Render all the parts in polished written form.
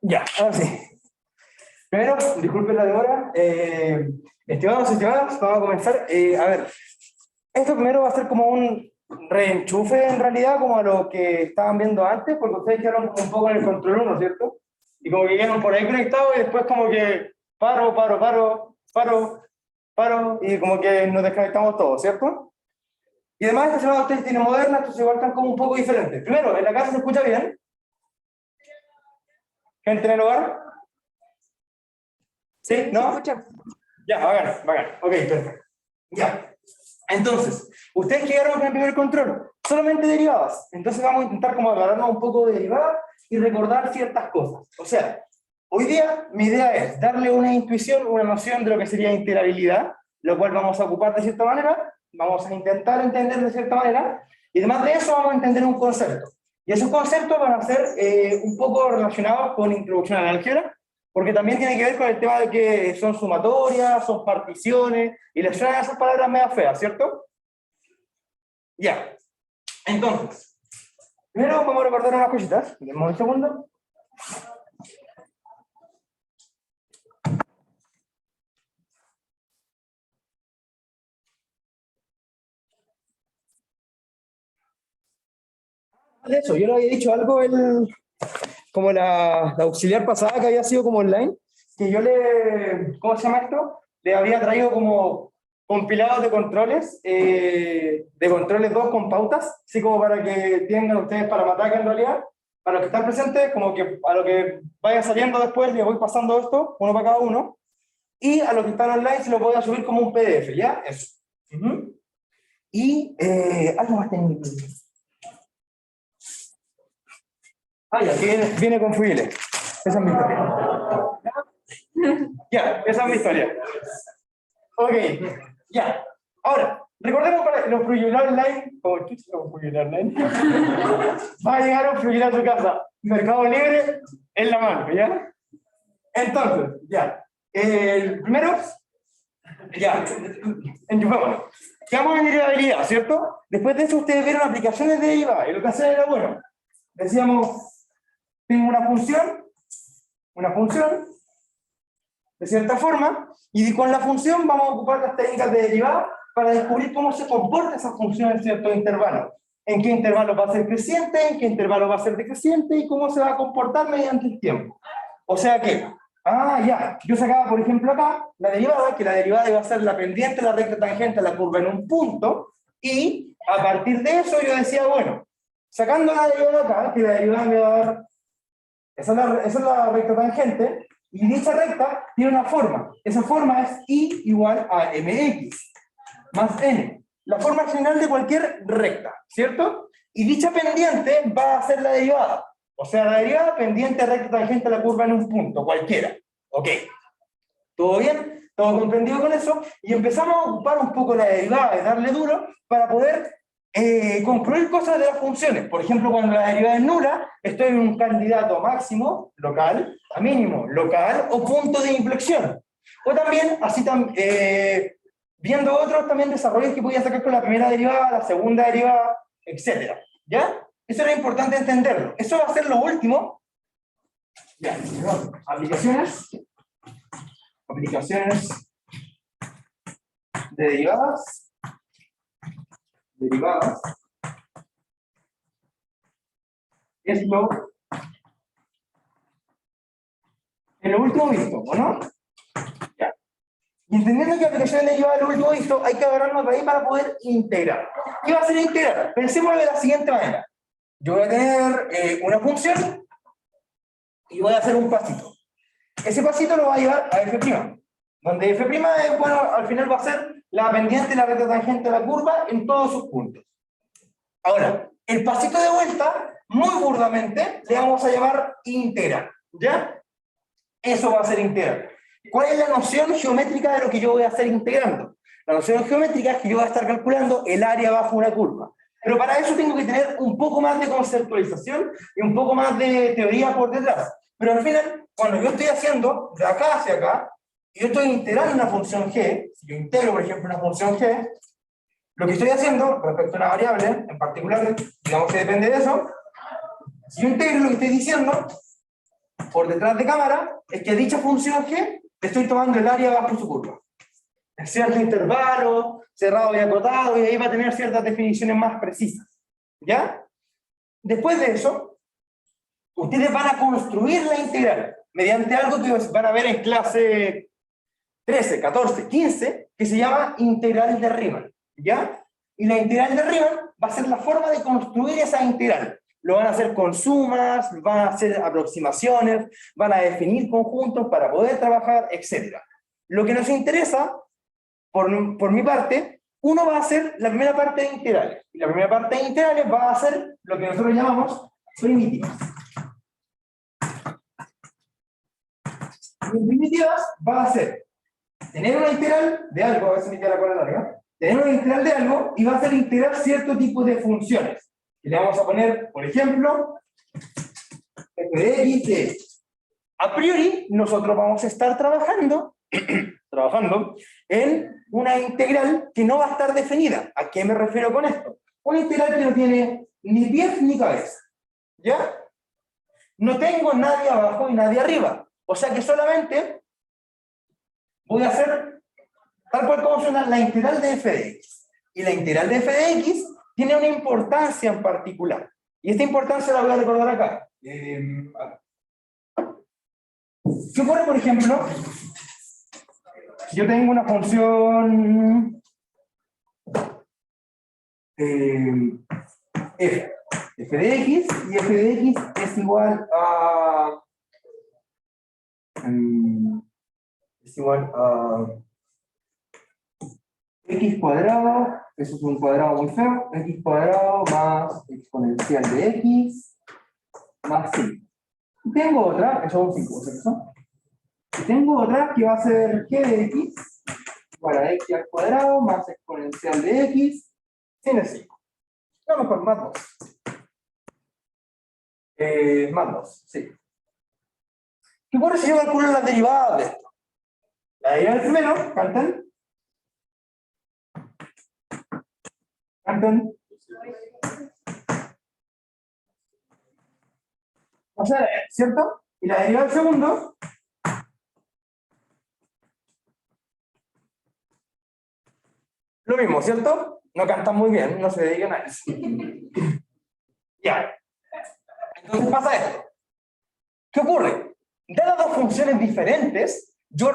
Ya, ahora sí. Primero, disculpen la demora. Estimados y estimadas, vamos a comenzar. A ver, esto primero va a ser como un reenchufe en realidad, como a lo que estaban viendo antes, porque ustedes quedaron como un poco en el control 1, ¿cierto? Y como que quedaron por ahí conectados y después como que paro, y como que nos desconectamos todos, ¿cierto? Y además esta semana ustedes tienen moderna, entonces igual están como un poco diferentes. Primero, ¿en la casa se escucha bien? ¿Gente en el hogar? ¿Sí? ¿No? Se escucha. Ya, bacán. Ok, perfecto. Ya. Entonces, ustedes llegaron con el primer control, solamente derivadas. Entonces vamos a intentar como agarrarnos un poco de derivadas y recordar ciertas cosas. O sea, hoy día mi idea es darle una intuición, una noción de lo que sería integrabilidad, lo cual vamos a ocupar de cierta manera, vamos a intentar entender de cierta manera, y además de eso vamos a entender un concepto. Y esos conceptos van a ser un poco relacionados con introducción a la álgebra, porque también tiene que ver con el tema de que son sumatorias, son particiones, y les suenan esas palabras medio feas, ¿cierto? Ya. Entonces, primero vamos a recordar unas cositas. Demos un segundo. De eso, yo le había dicho algo como la auxiliar pasada que había sido como online, que yo ¿cómo se llama esto? Le había traído como compilados de controles 2 con pautas, así como para que tengan ustedes para matar en realidad, para los que están presentes, como que a lo que vaya saliendo después les voy pasando esto, uno para cada uno, y a los que están online se lo voy a subir como un PDF, ¿ya? Eso. Y algo más técnico. Ya, aquí viene con fusiles. Esa es mi historia. Ya, esa es mi historia. Ok, ya. Ahora, recordemos para los Frugilar Online, como chucha los Frugilar Online, va a llegar un Frugilar a su casa. Mercado Libre en la mano, ¿ya? Entonces, ya. El primero, ya, enchufémoslo. Quedamos en derivabilidad, ¿cierto? Después de eso ustedes vieron aplicaciones de derivada, y lo que hacían era, bueno, decíamos, tengo una función, de cierta forma, y con la función vamos a ocupar las técnicas de derivada para descubrir cómo se comporta esa función en ciertos intervalos. En qué intervalo va a ser creciente, en qué intervalo va a ser decreciente, y cómo se va a comportar mediante el tiempo. O sea que, ya, yo sacaba, por ejemplo, acá, la derivada, que la derivada iba a ser la pendiente, la recta tangente a la curva en un punto, y a partir de eso yo decía, bueno, sacando la derivada acá, que la derivada me va a dar, esa es la recta tangente, y dicha recta tiene una forma. Esa forma es I igual a mx más n. La forma general de cualquier recta, ¿cierto? Y dicha pendiente va a ser la derivada. O sea, la derivada pendiente recta tangente a la curva en un punto, cualquiera. Ok. ¿Todo bien? ¿Todo comprendido con eso? Y empezamos a ocupar un poco la derivada y darle duro para poder concluir cosas de las funciones. Por ejemplo, cuando la derivada es nula, estoy en un candidato máximo, local, a mínimo, local, o punto de inflexión. O también, viendo otros también desarrollos que podía sacar con la primera derivada, la segunda derivada, etc. ¿Ya? Eso era importante entenderlo. Eso va a ser lo último. Ya, aplicaciones de derivadas, es lo último visto, ¿o no? Ya. Y entendiendo que aplicaciones de derivadas es lo último visto, hay que agarrarnos de ahí para poder integrar. ¿Qué va a ser integrar? Pensémoslo de la siguiente manera. Yo voy a tener una función y voy a hacer un pasito. Ese pasito lo va a llevar a f', donde f', bueno, al final va a ser la pendiente y la recta tangente de la curva en todos sus puntos. Ahora, el pasito de vuelta, muy burdamente, le vamos a llamar integral, ¿ya? Eso va a ser integral. ¿Cuál es la noción geométrica de lo que yo voy a estar integrando? La noción geométrica es que yo voy a estar calculando el área bajo una curva. Pero para eso tengo que tener un poco más de conceptualización y un poco más de teoría por detrás. Pero al final, cuando yo estoy haciendo de acá hacia acá, y yo estoy integrando una función g, si yo integro, por ejemplo, una función g, lo que estoy haciendo respecto a una variable, en particular, digamos que depende de eso, si yo integro lo que estoy diciendo, por detrás de cámara es que dicha función G estoy tomando el área bajo su curva. En cierto intervalo, cerrado y acotado, y ahí va a tener ciertas definiciones más precisas. ¿Ya? Después de eso, ustedes van a construir la integral mediante algo que van a ver en clase 13, 14, 15, que se llama integral de Riemann. ¿Ya? Y la integral de Riemann va a ser la forma de construir esa integral. Lo van a hacer con sumas, van a hacer aproximaciones, van a definir conjuntos para poder trabajar, etc. Lo que nos interesa, por mi parte, uno va a hacer la primera parte de integrales. Y la primera parte de integrales va a ser lo que nosotros llamamos primitivas. Y en primitivas va a ser tener una integral de algo, a ver si me queda la cola larga, tener una integral de algo y va a ser integrar cierto tipo de funciones. Y le vamos a poner, por ejemplo, f de x de x. A priori, nosotros vamos a estar trabajando en una integral que no va a estar definida. ¿A qué me refiero con esto? Una integral que no tiene ni pies ni cabeza. ¿Ya? No tengo nadie abajo y nadie arriba. O sea que solamente voy a hacer tal cual como suena la integral de f de x. Y la integral de f de x tiene una importancia en particular. Y esta importancia la voy a recordar acá. ¿Qué ocurre, por ejemplo? Yo tengo una función f de x, y f de x es igual a x cuadrado, eso es un cuadrado muy feo, x cuadrado más exponencial de x más 5. Tengo otra, eso es un 5, ¿cierto? Y tengo otra que va a ser g de x igual a x al cuadrado más exponencial de x sin el 5. No, mejor, más 2. Más 2, sí. ¿Qué ocurre si yo calculo las derivadas de esto? La derivada del primero, cantan. Cantan. O sea, ¿cierto? Y la derivada del segundo. Lo mismo, ¿cierto? No cantan muy bien, no se dedican a eso. Ya. Entonces pasa esto. ¿Qué ocurre? Dadas dos funciones diferentes, yo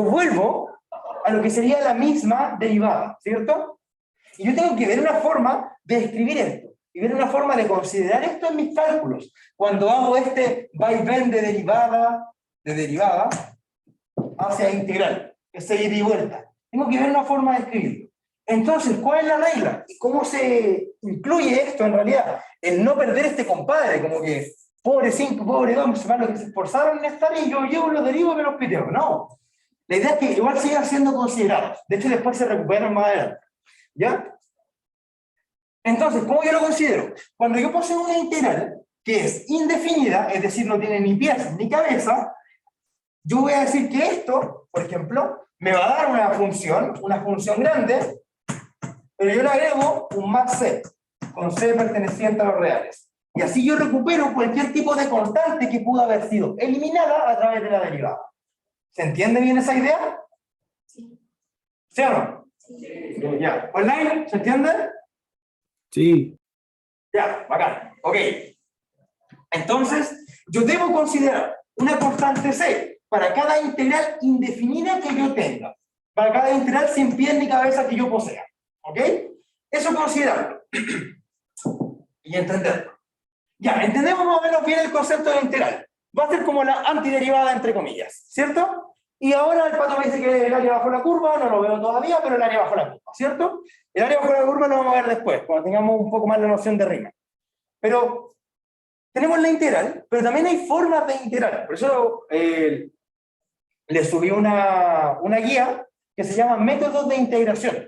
vuelvo a lo que sería la misma derivada, ¿cierto? Y yo tengo que ver una forma de escribir esto, y ver una forma de considerar esto en mis cálculos. Cuando hago este vaivén de derivada hacia integral, ese ida y vuelta, tengo que ver una forma de escribirlo. Entonces, ¿cuál es la regla? ¿Y cómo se incluye esto en realidad? El no perder este compadre, como que pobre 5, pobre 2, se van los que se esforzaron en estar y yo llevo los derivo y me los piteo. No. La idea es que igual sigan siendo considerados. De hecho, después se recuperan más adelante. ¿Ya? Entonces, ¿cómo yo lo considero? Cuando yo poseo una integral que es indefinida, es decir, no tiene ni pies ni cabeza, yo voy a decir que esto, por ejemplo, me va a dar una función grande, pero yo le agrego un más c, con c perteneciente a los reales. Y así yo recupero cualquier tipo de constante que pudo haber sido eliminada a través de la derivada. ¿Se entiende bien esa idea? Sí. ¿Sí o no? Sí. Ya. ¿Online? ¿Se entiende? Sí. Ya, bacán. Ok. Entonces, yo debo considerar una constante c para cada integral indefinida que yo tenga. Para cada integral sin pies ni cabeza que yo posea. ¿Ok? Eso considerarlo. Y entenderlo. Ya, entendemos más o menos bien el concepto de integral. Va a ser como la antiderivada, entre comillas, ¿cierto? Y ahora el pato me dice que el área bajo la curva, no lo veo todavía, pero el área bajo la curva, ¿cierto? El área bajo la curva lo vamos a ver después, cuando tengamos un poco más la noción de Riemann. Pero tenemos la integral, pero también hay formas de integral. Por eso le subí una guía que se llama métodos de integración.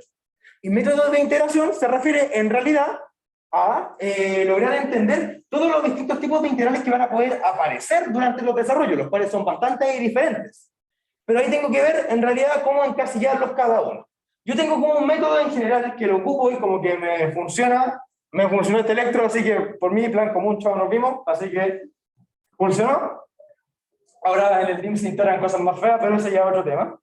Y métodos de integración se refiere en realidad a lograr entender todos los distintos tipos de integrales que van a poder aparecer durante los desarrollos, los cuales son bastante diferentes. Pero ahí tengo que ver en realidad cómo encasillarlos cada uno. Yo tengo como un método en general que lo ocupo y como que me funcionó este electro, así que por mi plan común, chao, nos vimos, así que ¿Funcionó? Ahora en el DIM se instalan cosas más feas, pero eso ya es otro tema.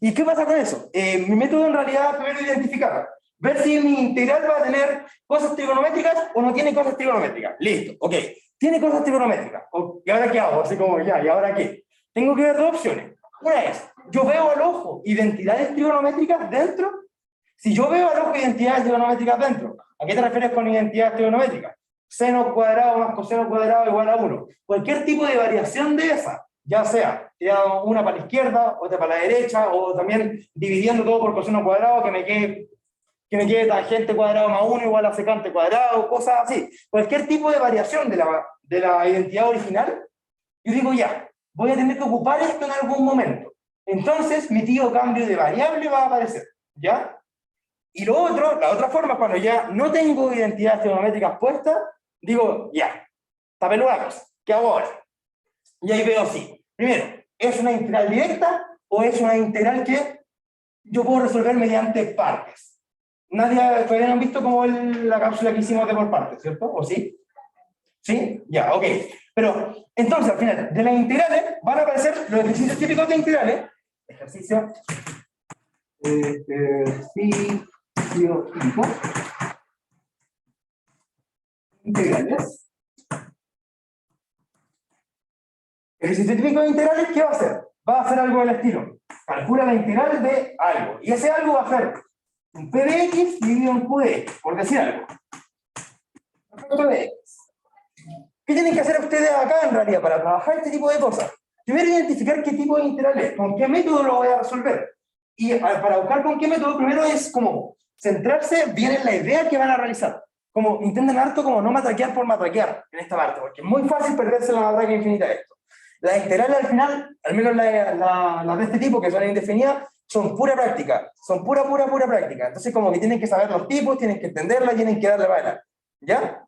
¿Y qué pasa con eso? Mi método en realidad primero identificar, ver si mi integral va a tener cosas trigonométricas o no tiene cosas trigonométricas. Listo, ok. Tiene cosas trigonométricas. ¿Y ahora qué hago? Así como, ya, ¿y ahora qué? Tengo que ver dos opciones. Una es, yo veo al ojo identidades trigonométricas dentro. Si yo veo al ojo identidades trigonométricas dentro, ¿a qué te refieres con identidades trigonométricas? Seno cuadrado más coseno cuadrado igual a 1. Cualquier tipo de variación de esa, ya sea una para la izquierda, otra para la derecha, o también dividiendo todo por coseno cuadrado, que me quede tangente cuadrado más 1 igual a secante cuadrado, cosas así. Cualquier tipo de variación de la identidad original, yo digo ya, voy a tener que ocupar esto en algún momento. Entonces, mi tío cambio de variable va a aparecer, ¿ya? Y lo otro, la otra forma, cuando ya no tengo identidades trigonométricas puestas, digo, ya, tapeluda cosa, ¿qué hago ahora? Y ahí veo si, primero, ¿es una integral directa o es una integral que yo puedo resolver mediante partes? Todavía no han visto como la cápsula que hicimos de por partes, ¿cierto? ¿O sí? ¿Sí? Ya, ok. Pero, entonces, al final, de las integrales van a aparecer los ejercicios típicos de integrales. Ejercicio típico. Integrales. Ejercicio típico de integrales, ¿qué va a hacer? Va a hacer algo del estilo. Calcula la integral de algo. Y ese algo va a ser un p de x dividido en q de x, por decir algo. ¿Qué tienen que hacer ustedes acá en realidad para trabajar este tipo de cosas? Primero identificar qué tipo de integral es, con qué método lo voy a resolver. Y para buscar con qué método, primero es como centrarse bien en la idea que van a realizar. Como intenten harto como no matraquear por matraquear en esta parte, porque es muy fácil perderse en la matraca infinita de esto. Las integrales al final, al menos las de este tipo que son indefinidas, son pura práctica, son pura práctica. Entonces como que tienen que saber los tipos, tienen que entenderla, tienen que darle para ¿ya?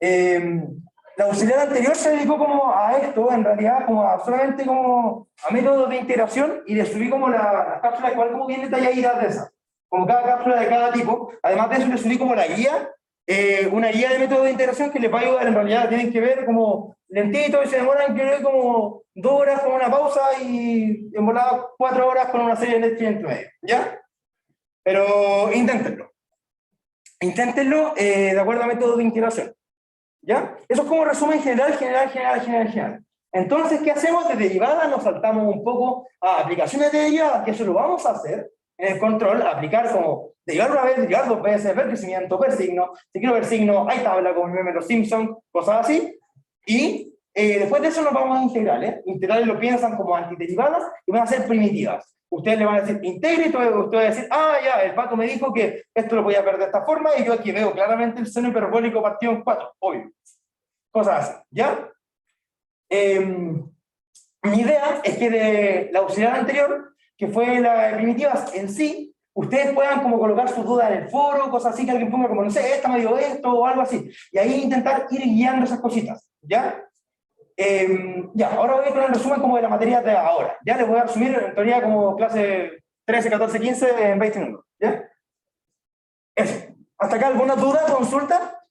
La auxiliar anterior se dedicó como a esto, en realidad, solamente como a métodos de integración, y le subí como las cápsulas igual como bien detalladitas de esas, como cada cápsula de cada tipo. Además de eso le subí como la guía, una guía de métodos de integración que les va a ayudar. En realidad tienen que ver como lentito y se demoran que ver como 2 horas con una pausa y en volada 4 horas con una serie de Netflix entre medio, ¿ya? Pero inténtenlo. Inténtenlo de acuerdo a métodos de integración. ¿Ya? Eso es como resumen general. Entonces, ¿qué hacemos? De derivada nos saltamos un poco a aplicaciones de derivadas, que eso lo vamos a hacer en el control, aplicar como derivar una vez, derivar dos veces, ver crecimiento, ver signo, si quiero ver signo, hay tabla como el meme de los Simpsons, cosas así, y después de eso nos vamos a integrales. Integrales lo piensan como antiderivadas y van a ser primitivas. Ustedes le van a decir integre y usted va a decir, ah, ya, el Paco me dijo que esto lo podía ver de esta forma y yo aquí veo claramente el seno hiperbólico partido en 4, obvio. Cosas así, ¿ya? Mi idea es que de la auxiliar anterior, que fue la de primitivas en sí, ustedes puedan como colocar sus dudas en el foro, cosas así, que alguien ponga como, no sé, esta me dio esto o algo así. Y ahí intentar ir guiando esas cositas, ¿ya? Ya, ahora voy con el resumen como de la materia de ahora. Ya les voy a resumir en teoría como clase 13, 14, 15 en 20 minutos. ¿Ya? Eso. ¿Hasta acá alguna duda, consulta?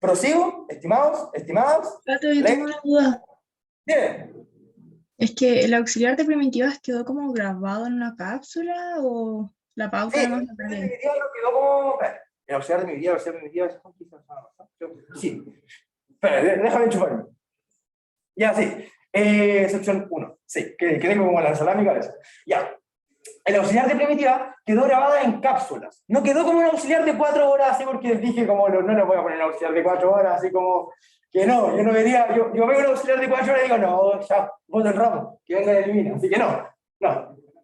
¿Prosigo? ¿Estimados? ¿Estimadas? Tato, yo tengo una duda. Bien. ¿Es que el auxiliar de primitivas quedó como grabado en una cápsula o la pauta Sí, nomás el la auxiliar de perdí? primitiva no quedó como... El auxiliar de primitiva, el auxiliar de primitiva... Sí. Espera, déjame enchufarme. Ya, sí. Sección 1. Sí, que tengo como la ensalada en mi cabeza. Ya. El auxiliar de primitiva quedó grabada en cápsulas. No quedó como un auxiliar de 4 horas, así porque dije como, no le voy a poner un auxiliar de 4 horas, así como, que no, yo no vería, yo veo un auxiliar de 4 horas y digo, no, ya, voto el ramo, que venga y elimina. Así que no.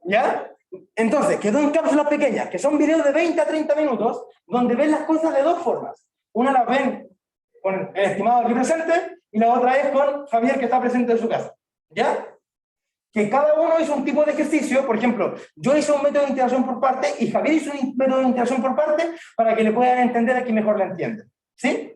¿Ya? Entonces, quedó en cápsulas pequeñas, que son videos de 20 a 30 minutos, donde ven las cosas de dos formas. Una las ven con el estimado aquí presente, y la otra es con Javier, que está presente en su casa. ¿Ya? Que cada uno hizo un tipo de ejercicio. Por ejemplo, yo hice un método de integración por parte y Javier hizo un método de integración por parte para que le puedan entender a quien mejor la entiende. ¿Sí?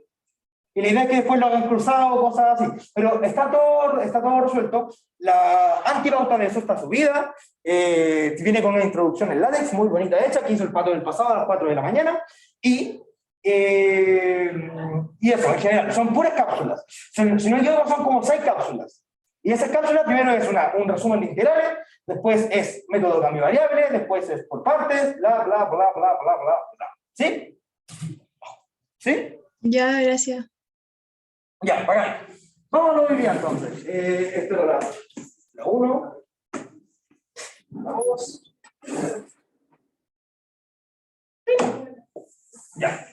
Y la idea es que después lo hagan cruzado o cosas así. Pero está todo resuelto. La antipauta de eso está subida. Viene con una introducción en LaTeX muy bonita hecha, que hizo el Pato del pasado a las 4 de la mañana. Y Y eso, en general, son puras cápsulas. Si no me equivoco, son como 6 cápsulas. Y esas cápsulas primero es un resumen de integrales, después es método de cambio variable, después es por partes, bla, bla, bla, bla, bla, bla, bla. ¿Sí? ¿Sí? Ya, gracias. Ya, bacán. Vamos a lo hoy día entonces. Esto era la 1, la 2. Ya.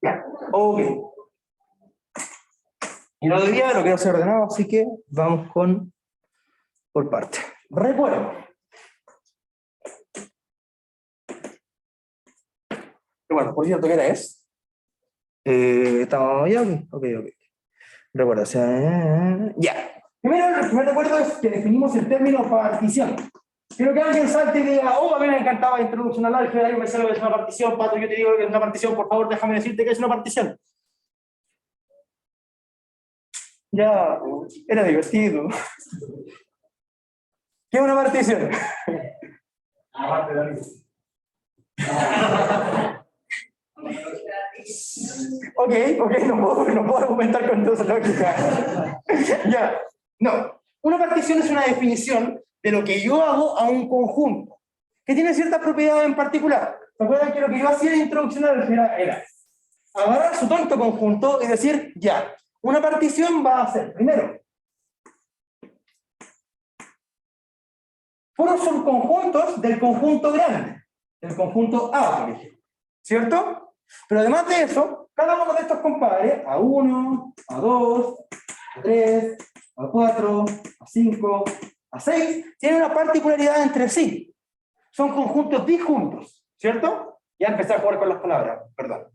Ya, ok. Y lo de hoy día lo quiero hacer ordenado, así que vamos por parte. Recuerdo. Bueno, por cierto, ¿qué hora es? ¿Estamos ya? Ok. Recuerdo, o sea, ya. Primero, el primer recuerdo es que definimos el término partición. Quiero que alguien salte y diga, oh, a mí me encantaba introducción al álgebra, yo me sé lo que es una partición, Pato, yo te digo lo que es una partición, por favor, déjame decirte que es una partición. Ya, era divertido. ¿Qué es una partición? Ok, no puedo argumentar con toda esa lógica. Ya, no. Una partición es una definición de lo que yo hago a un conjunto, que tiene ciertas propiedades en particular. ¿Se acuerdan que lo que yo hacía en introducción al álgebra era agarrar su tonto conjunto y decir, ya, una partición va a ser, primero, puros subconjuntos del conjunto grande, del conjunto A, por ejemplo, ¿cierto? Pero además de eso, cada uno de estos compadres, A1, A2, A3, A4, A5, A6, tienen una particularidad entre sí. Son conjuntos disjuntos, ¿cierto? Ya empecé a jugar con las palabras, perdón.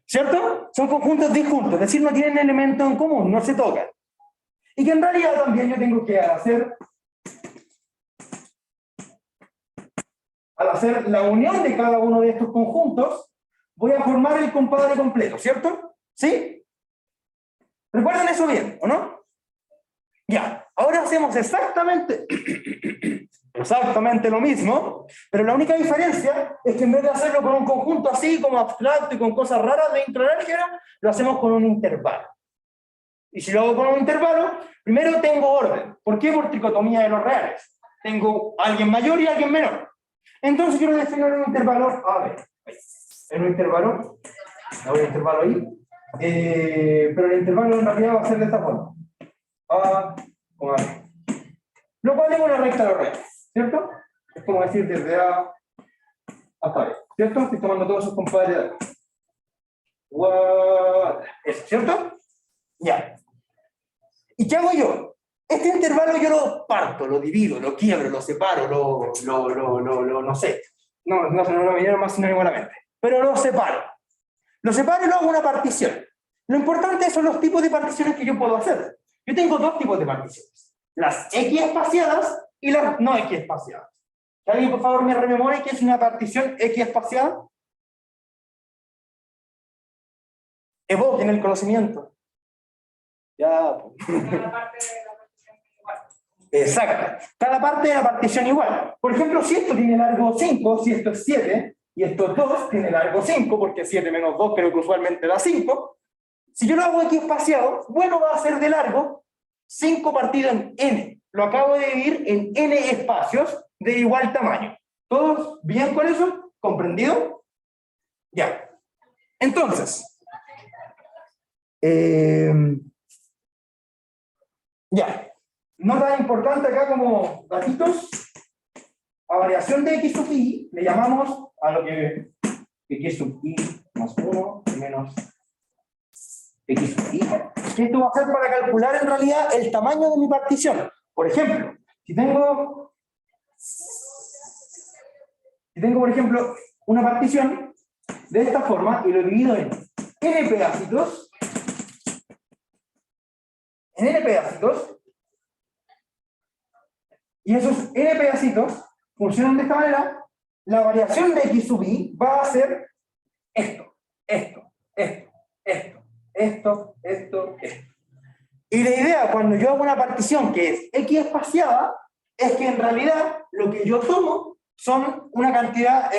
¿Cierto? Son conjuntos disjuntos, es decir, no tienen elementos en común, no se tocan. Y que en realidad también yo tengo que hacer, al hacer la unión de cada uno de estos conjuntos, voy a formar el compadre completo, ¿cierto? ¿Sí? ¿Recuerdan eso bien, o no? Ya, ahora hacemos exactamente lo mismo, pero la única diferencia es que en vez de hacerlo con un conjunto así, como abstracto y con cosas raras de intraálgebra, lo hacemos con un intervalo. Y si lo hago con un intervalo, primero tengo orden. ¿Por qué? Por tricotomía de los reales. Tengo alguien mayor y alguien menor. Entonces yo lo defino en un intervalo, a ver, en un intervalo, le voy a intervalo ahí, pero el intervalo en realidad va a ser de esta forma. A con A. Lo cual es una recta de los reales, ¿cierto? Es como decir desde A hasta B, ¿cierto? Estoy tomando todos esos compadres de acá. Eso, ¿cierto? Ya. ¿Y qué hago yo? Este intervalo yo lo parto, lo divido, lo quiebro, lo separo, no sé. No me vinieron más sinónimo a la mente. Pero lo separo. Lo separo y lo hago una partición. Lo importante son los tipos de particiones que yo puedo hacer. Yo tengo dos tipos de particiones. Las X espaciadas y las no X espaciadas. ¿Alguien por favor me rememore qué es una partición X espaciada? Evoquen el conocimiento. Ya. Cada parte de la partición es igual. Exacto. Cada parte de la partición igual. Por ejemplo, si esto tiene largo 5, si esto es 7, y esto es 2, tiene largo 5, porque 7 menos 2 creo que usualmente da 5. Si yo lo hago aquí espaciado, bueno, va a ser de largo 5 partido en n. Lo acabo de dividir en n espacios de igual tamaño. ¿Todos bien con eso? ¿Comprendido? Ya. Entonces, ya. Nota importante acá como gatitos, a variación de x sub i le llamamos a lo que x sub i más 1 menos x sub i. Que esto va a ser para calcular en realidad el tamaño de mi partición. Por ejemplo, si tengo por ejemplo una partición de esta forma y lo divido en n pedacitos, y esos n pedacitos funcionan de esta manera, la variación de x sub i va a ser esto. esto. Y la idea cuando yo hago una partición que es X espaciada, es que en realidad lo que yo tomo son una cantidad,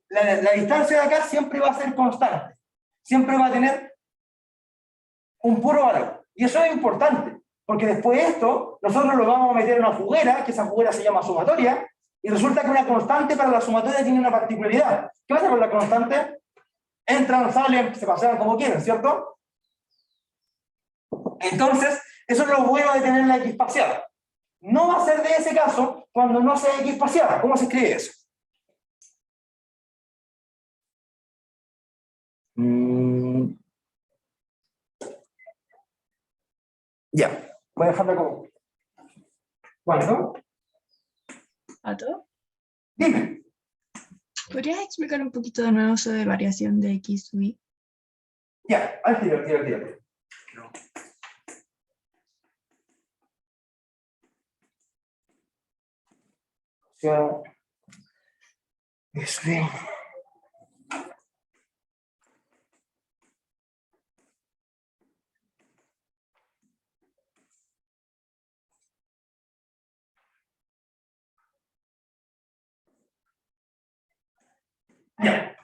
la distancia de acá siempre va a ser constante, siempre va a tener un puro valor. Y eso es importante, porque después de esto, nosotros lo vamos a meter en una juguera, que esa juguera se llama sumatoria, y resulta que una constante para la sumatoria tiene una particularidad. ¿Qué pasa con la constante? Entran, salen, se pasean como quieren, ¿cierto? Entonces, eso es lo bueno de tener la X espaciada. No va a ser de ese caso cuando no sea X espaciada. ¿Cómo se escribe eso? Ya, voy a dejarla como. ¿Cuánto? ¿Pato? Dime. ¿Podrías explicar un poquito de nuevo sobre variación de X sub Y? Ya, al tiro. Ya. Eso bien. Ya.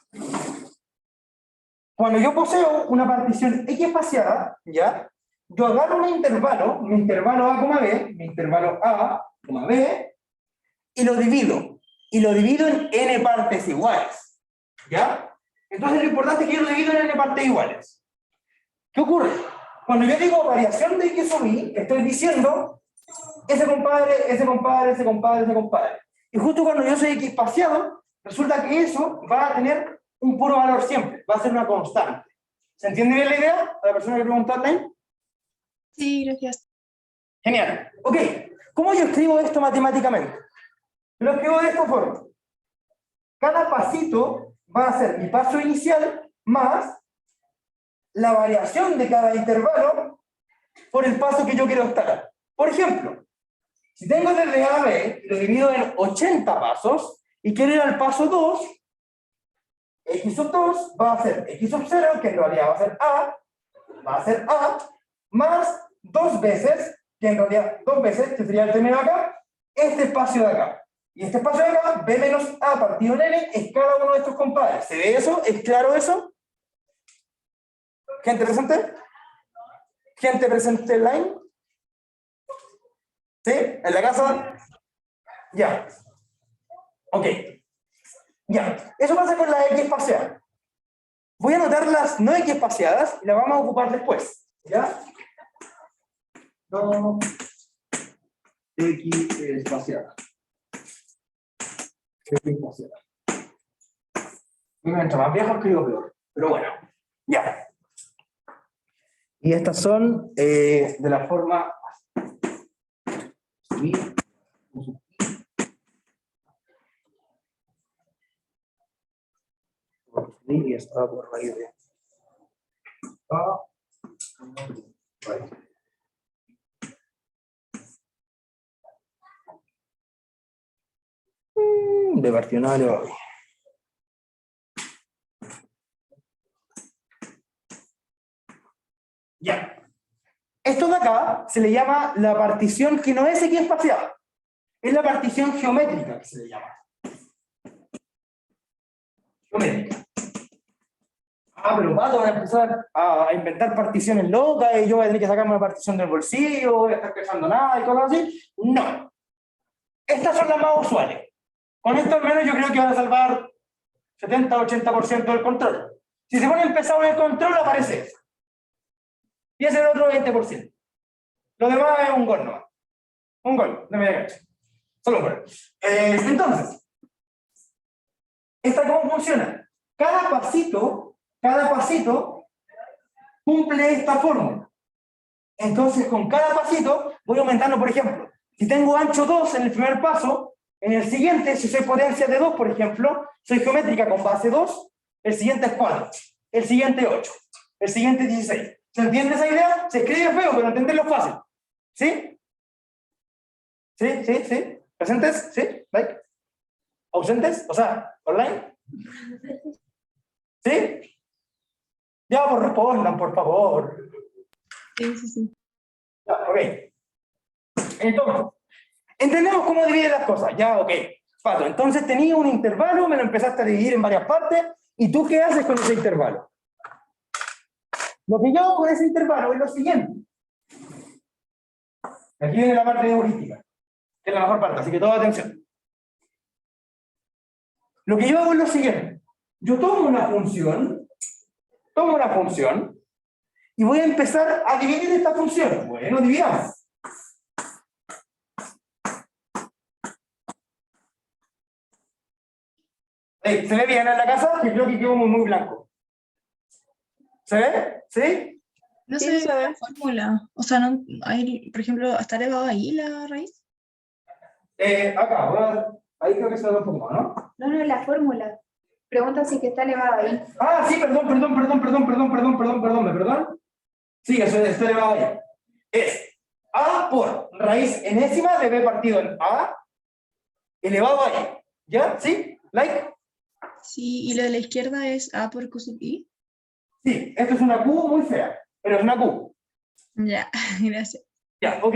Cuando yo poseo una partición X espaciada, ¿ya? Yo agarro un intervalo, mi intervalo A, mi intervalo A, B, y lo divido. Y lo divido en n partes iguales. ¿Ya? Entonces lo importante es que yo lo divido en n partes iguales. ¿Qué ocurre? Cuando yo digo variación de X sub Y, estoy diciendo ese compadre. Y justo cuando yo soy X espaciado, resulta que eso va a tener un puro valor siempre, va a ser una constante. ¿Se entiende bien la idea? ¿A la persona que preguntó online? Sí, gracias. Genial. Ok, ¿cómo yo escribo esto matemáticamente? Lo escribo de esta forma. Cada pasito va a ser mi paso inicial más la variación de cada intervalo por el paso que yo quiero estar. Por ejemplo, si tengo desde A a B, lo divido en 80 pasos y quiero ir al paso 2, X sub 2 va a ser X sub 0, que en realidad va a ser A, más 2 veces, que en realidad 2 veces, que sería el término de acá, este espacio de acá. Y este espacio de acá, B menos A partido en N, es cada uno de estos compadres. ¿Se ve eso? ¿Es claro eso? ¿Gente presente? ¿Gente presente online? ¿Sí? ¿En la casa? Ya. Ok. Ya. Eso pasa con la X espacial. Voy a anotar las no X espaciadas y las vamos a ocupar después. ¿Ya? No. X espaciada. X espaciada. Mientras más viejo escribo peor. Pero bueno. Ya. Y estas son de la forma. Y está por raíz de A. De partionario. Ya. Esto de acá se le llama la partición que no es X espaciada. Es la partición geométrica que se le llama. Geométrica. Ah, pero Pato va a empezar a inventar particiones locas y yo voy a tener que sacarme una partición del bolsillo, voy a estar pensando nada y cosas así. No. Estas son las más usuales. Con esto al menos yo creo que van a salvar 70-80% del control. Si se pone empezado en el control, aparece eso. Y ese es el otro 20%. Lo demás es un gol nomás. Un gol de media cancha. Solo un gol. Entonces, ¿esta cómo funciona? Cada pasito cumple esta fórmula. Entonces, con cada pasito voy aumentando, por ejemplo, si tengo ancho 2 en el primer paso, en el siguiente, si soy potencia de 2, por ejemplo, soy geométrica con base 2, el siguiente es 4, el siguiente 8, el siguiente 16. ¿Se entiende esa idea? Se escribe feo, pero entenderlo es fácil. ¿Sí? ¿Sí? ¿Presentes? ¿Sí? ¿Like? ¿Ausentes? O sea, ¿online? ¿Sí? Ya, pues respondan, por favor. Sí, sí, sí. Ya, ok. Entonces, entendemos cómo divide las cosas. Ya, ok. Pato, entonces tenía un intervalo, me lo empezaste a dividir en varias partes, ¿y tú qué haces con ese intervalo? Lo que yo hago con ese intervalo es lo siguiente. Aquí viene la parte de heurística, que es la mejor parte, así que toda atención. Lo que yo hago es lo siguiente. Yo tomo una función, y voy a empezar a dividir esta función. Bueno, dividamos. ¿Se ve bien en la casa? Que creo que quedó muy blanco. ¿Se ve? ¿Sí? No Sí, sé se ve. la fórmula. O sea, no hay, por ejemplo, ¿está elevado ahí la raíz? Acá, ahí creo que se ve un poco, ¿no? No, no es la fórmula. Pregunta si que está elevado ahí. Ah, sí, perdón. ¿Me perdón? Sí, eso está elevado ahí. Es A por raíz enésima de B partido en A elevado a I. ¿Ya? ¿Sí? ¿Like? Sí, y lo de la izquierda es A por Q sub I. Sí, esto es una Q muy fea, pero es una Q. Ya, gracias. Ya, ok.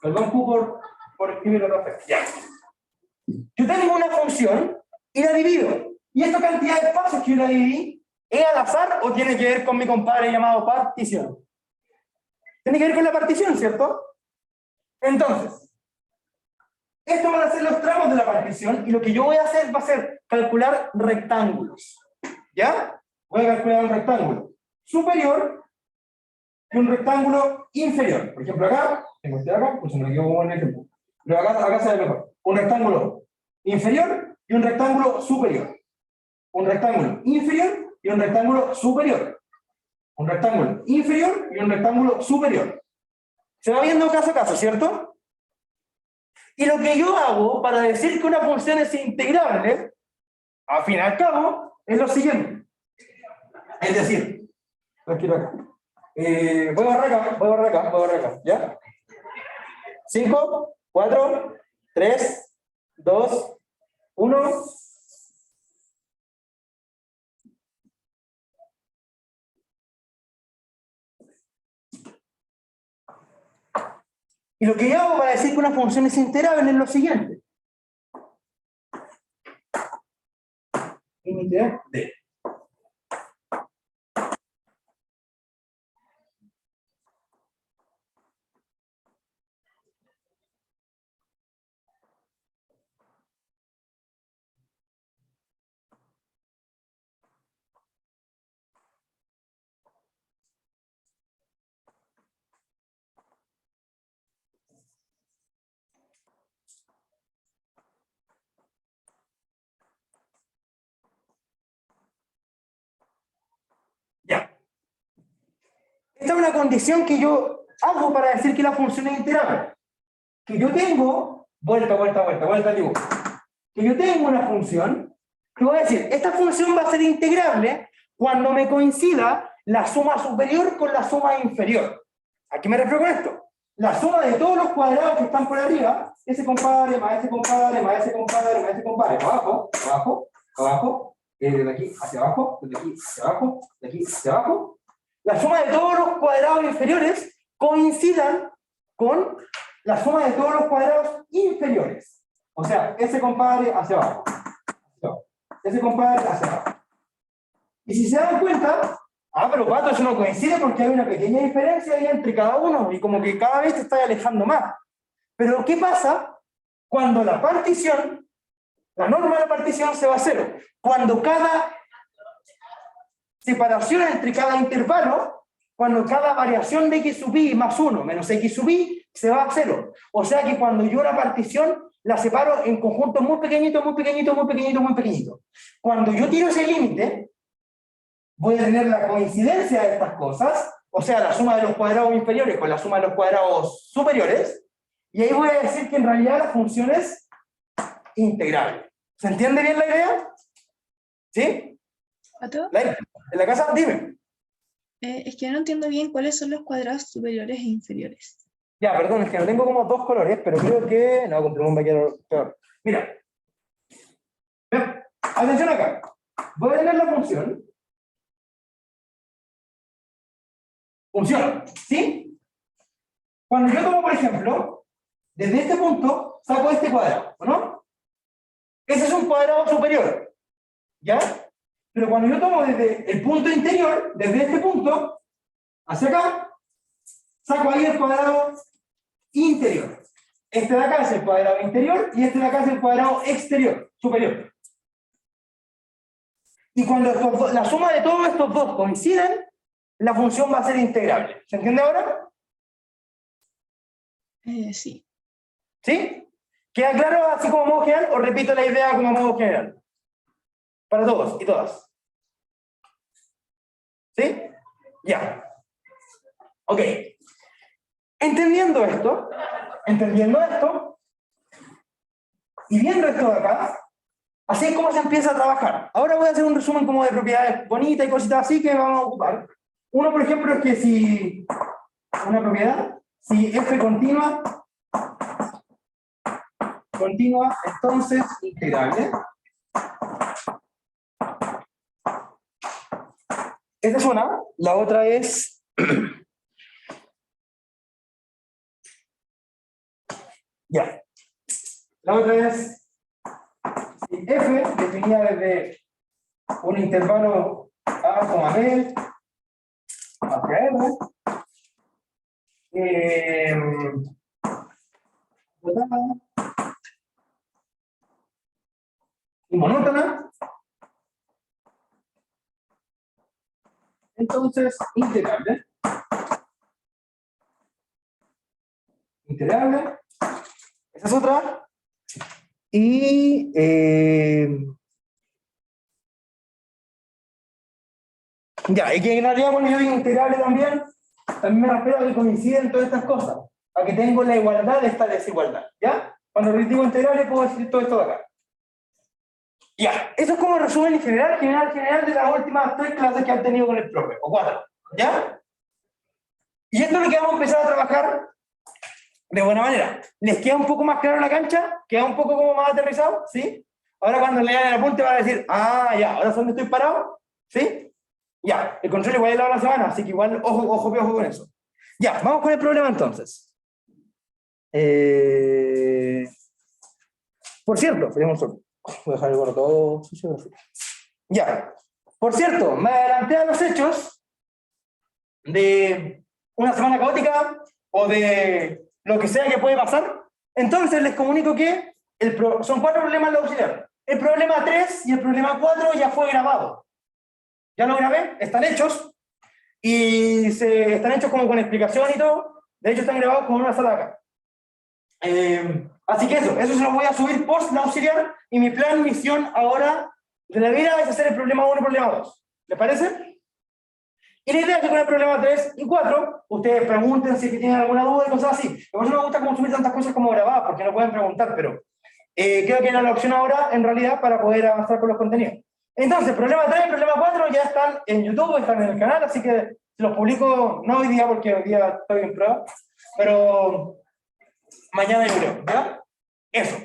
Perdón, Q por escribirlo tan feo. Ya. Yo tengo una función y la divido. ¿Y esta cantidad de espacios que yo la dividí es al azar o tiene que ver con mi compadre llamado partición? Tiene que ver con la partición, ¿cierto? Entonces, estos van a ser los tramos de la partición y lo que yo voy a hacer va a ser calcular rectángulos. ¿Ya? Voy a calcular un rectángulo superior y un rectángulo inferior. Por ejemplo, acá, tengo este de acá, pues me lo equivoco con el ejemplo. Pero acá se ve mejor. Un rectángulo inferior y un rectángulo superior. Un rectángulo inferior y un rectángulo superior. Un rectángulo inferior y un rectángulo superior. Se va viendo caso a caso, ¿cierto? Y lo que yo hago para decir que una función es integrable, al fin y al cabo, es lo siguiente. Es decir, lo quiero acá. Voy a borrar acá, ¿ya? 5, 4, 3, 2, 1. Y lo que yo hago para decir que una función es integrable es lo siguiente. Límite de. Ya. Esta es una condición que yo hago para decir que la función es integrable. Que yo tengo, digo, que yo tengo una función, que voy a decir, esta función va a ser integrable cuando me coincida la suma superior con la suma inferior. ¿A qué me refiero con esto? La suma de todos los cuadrados que están por arriba, ese compadre, más ese compadre, más ese compadre, más ese compadre, abajo, de aquí hacia abajo, de aquí hacia abajo, de aquí hacia abajo. La suma de todos los cuadrados inferiores coincidan con la suma de todos los cuadrados inferiores. O sea, ese compadre hacia abajo. Ese compadre hacia abajo. Y si se dan cuenta, pero Pato, eso no coincide porque hay una pequeña diferencia ahí entre cada uno y como que cada vez te estás alejando más. Pero ¿qué pasa cuando la partición, la norma de la partición se va a cero? Cuando cada separación entre cada intervalo, cuando cada variación de x sub i más 1 menos x sub i se va a cero. O sea que cuando yo la partición la separo en conjuntos muy pequeñitos, muy pequeñitos, muy pequeñitos, muy pequeñitos. Cuando yo tiro ese límite, voy a tener la coincidencia de estas cosas, o sea, la suma de los cuadrados inferiores con la suma de los cuadrados superiores, y ahí voy a decir que en realidad la función es integrable. ¿Se entiende bien la idea? ¿Sí? ¿Pato? ¿En la casa? Dime. Es que no entiendo bien cuáles son los cuadrados superiores e inferiores. Ya, perdón, es que no tengo como dos colores, pero creo que... No, compré un vaquero peor. Mira. Atención acá. Voy a tener la función funciona, ¿sí? Cuando yo tomo, por ejemplo, desde este punto, saco este cuadrado, ¿no? Ese es un cuadrado superior, ¿ya? Pero cuando yo tomo desde el punto interior, desde este punto, hacia acá, saco ahí el cuadrado interior. Este de acá es el cuadrado interior y este de acá es el cuadrado exterior, superior. Y cuando la suma de todos estos dos coinciden, la función va a ser integrable. ¿Se entiende ahora? Sí. ¿Sí? ¿Queda claro así como modo general o repito la idea como modo general? Para todos y todas. ¿Sí? Ya. Ok. Entendiendo esto, y viendo esto de acá, así es como se empieza a trabajar. Ahora voy a hacer un resumen como de propiedades bonitas y cositas así que vamos a ocupar. Uno, por ejemplo, es que si una propiedad, si f continua, entonces integrable. Esta es una. La otra es ya. La otra es si f definida desde un intervalo a, b hacia r y monótona, entonces integrable. Esa es otra. Y ya, y que en realidad cuando yo digo integrable también me refiero a que coinciden todas estas cosas, a que tengo la igualdad de esta desigualdad, ¿ya? Cuando digo integrable puedo decir todo esto de acá. Ya, eso es como resumen general de las últimas 3 clases que han tenido con el profe, o 4, ¿ya? Y esto es lo que vamos a empezar a trabajar de buena manera. ¿Les queda un poco más claro la cancha? ¿Queda un poco como más aterrizado? ¿Sí? Ahora cuando lean el apunte van a decir, ah, ya, ahora es donde estoy parado, ¿sí? Ya, el control igual es la semana, así que igual ojo con eso. Ya, vamos con el problema entonces. Por cierto, voy a dejar el gorro todo sucio. Ya, por cierto, me adelanté a los hechos de una semana caótica o de lo que sea que puede pasar. Entonces les comunico que son 4 problemas en la auxiliar. El problema 3 y el problema 4 ya fue grabado. Ya lo grabé, están hechos y están hechos como con explicación y todo. De hecho están grabados como en una sala acá. Así que eso se lo voy a subir post la auxiliar y mi plan, misión ahora de la vida es hacer el problema 1 y el problema 2. ¿Les parece? Y la idea es que con el problema 3 y 4 ustedes pregunten si tienen alguna duda y cosas así. Por eso no me gusta como subir tantas cosas como grabadas, porque no pueden preguntar, pero creo que era la opción ahora en realidad para poder avanzar con los contenidos. Entonces, problema 3 y problema 4 ya están en YouTube, están en el canal, así que los publico, no hoy día porque hoy día estoy en prueba, pero mañana yo creo, ¿ya? Eso.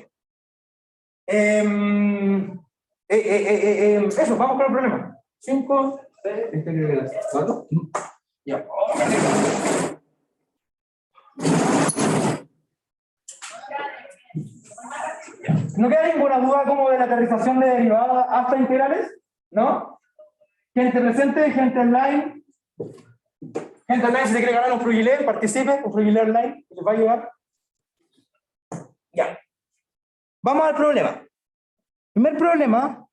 Eso, vamos con el problema. 5, 6, este creo que era 4. Ya. ¿No queda ninguna duda como de la aterrización de derivadas hasta integrales? ¿No? Gente presente, gente online. Gente online, si se quiere ganar un frugilé, participe, un frugilé online, les va a ayudar. Ya. Vamos al problema. El primer problema,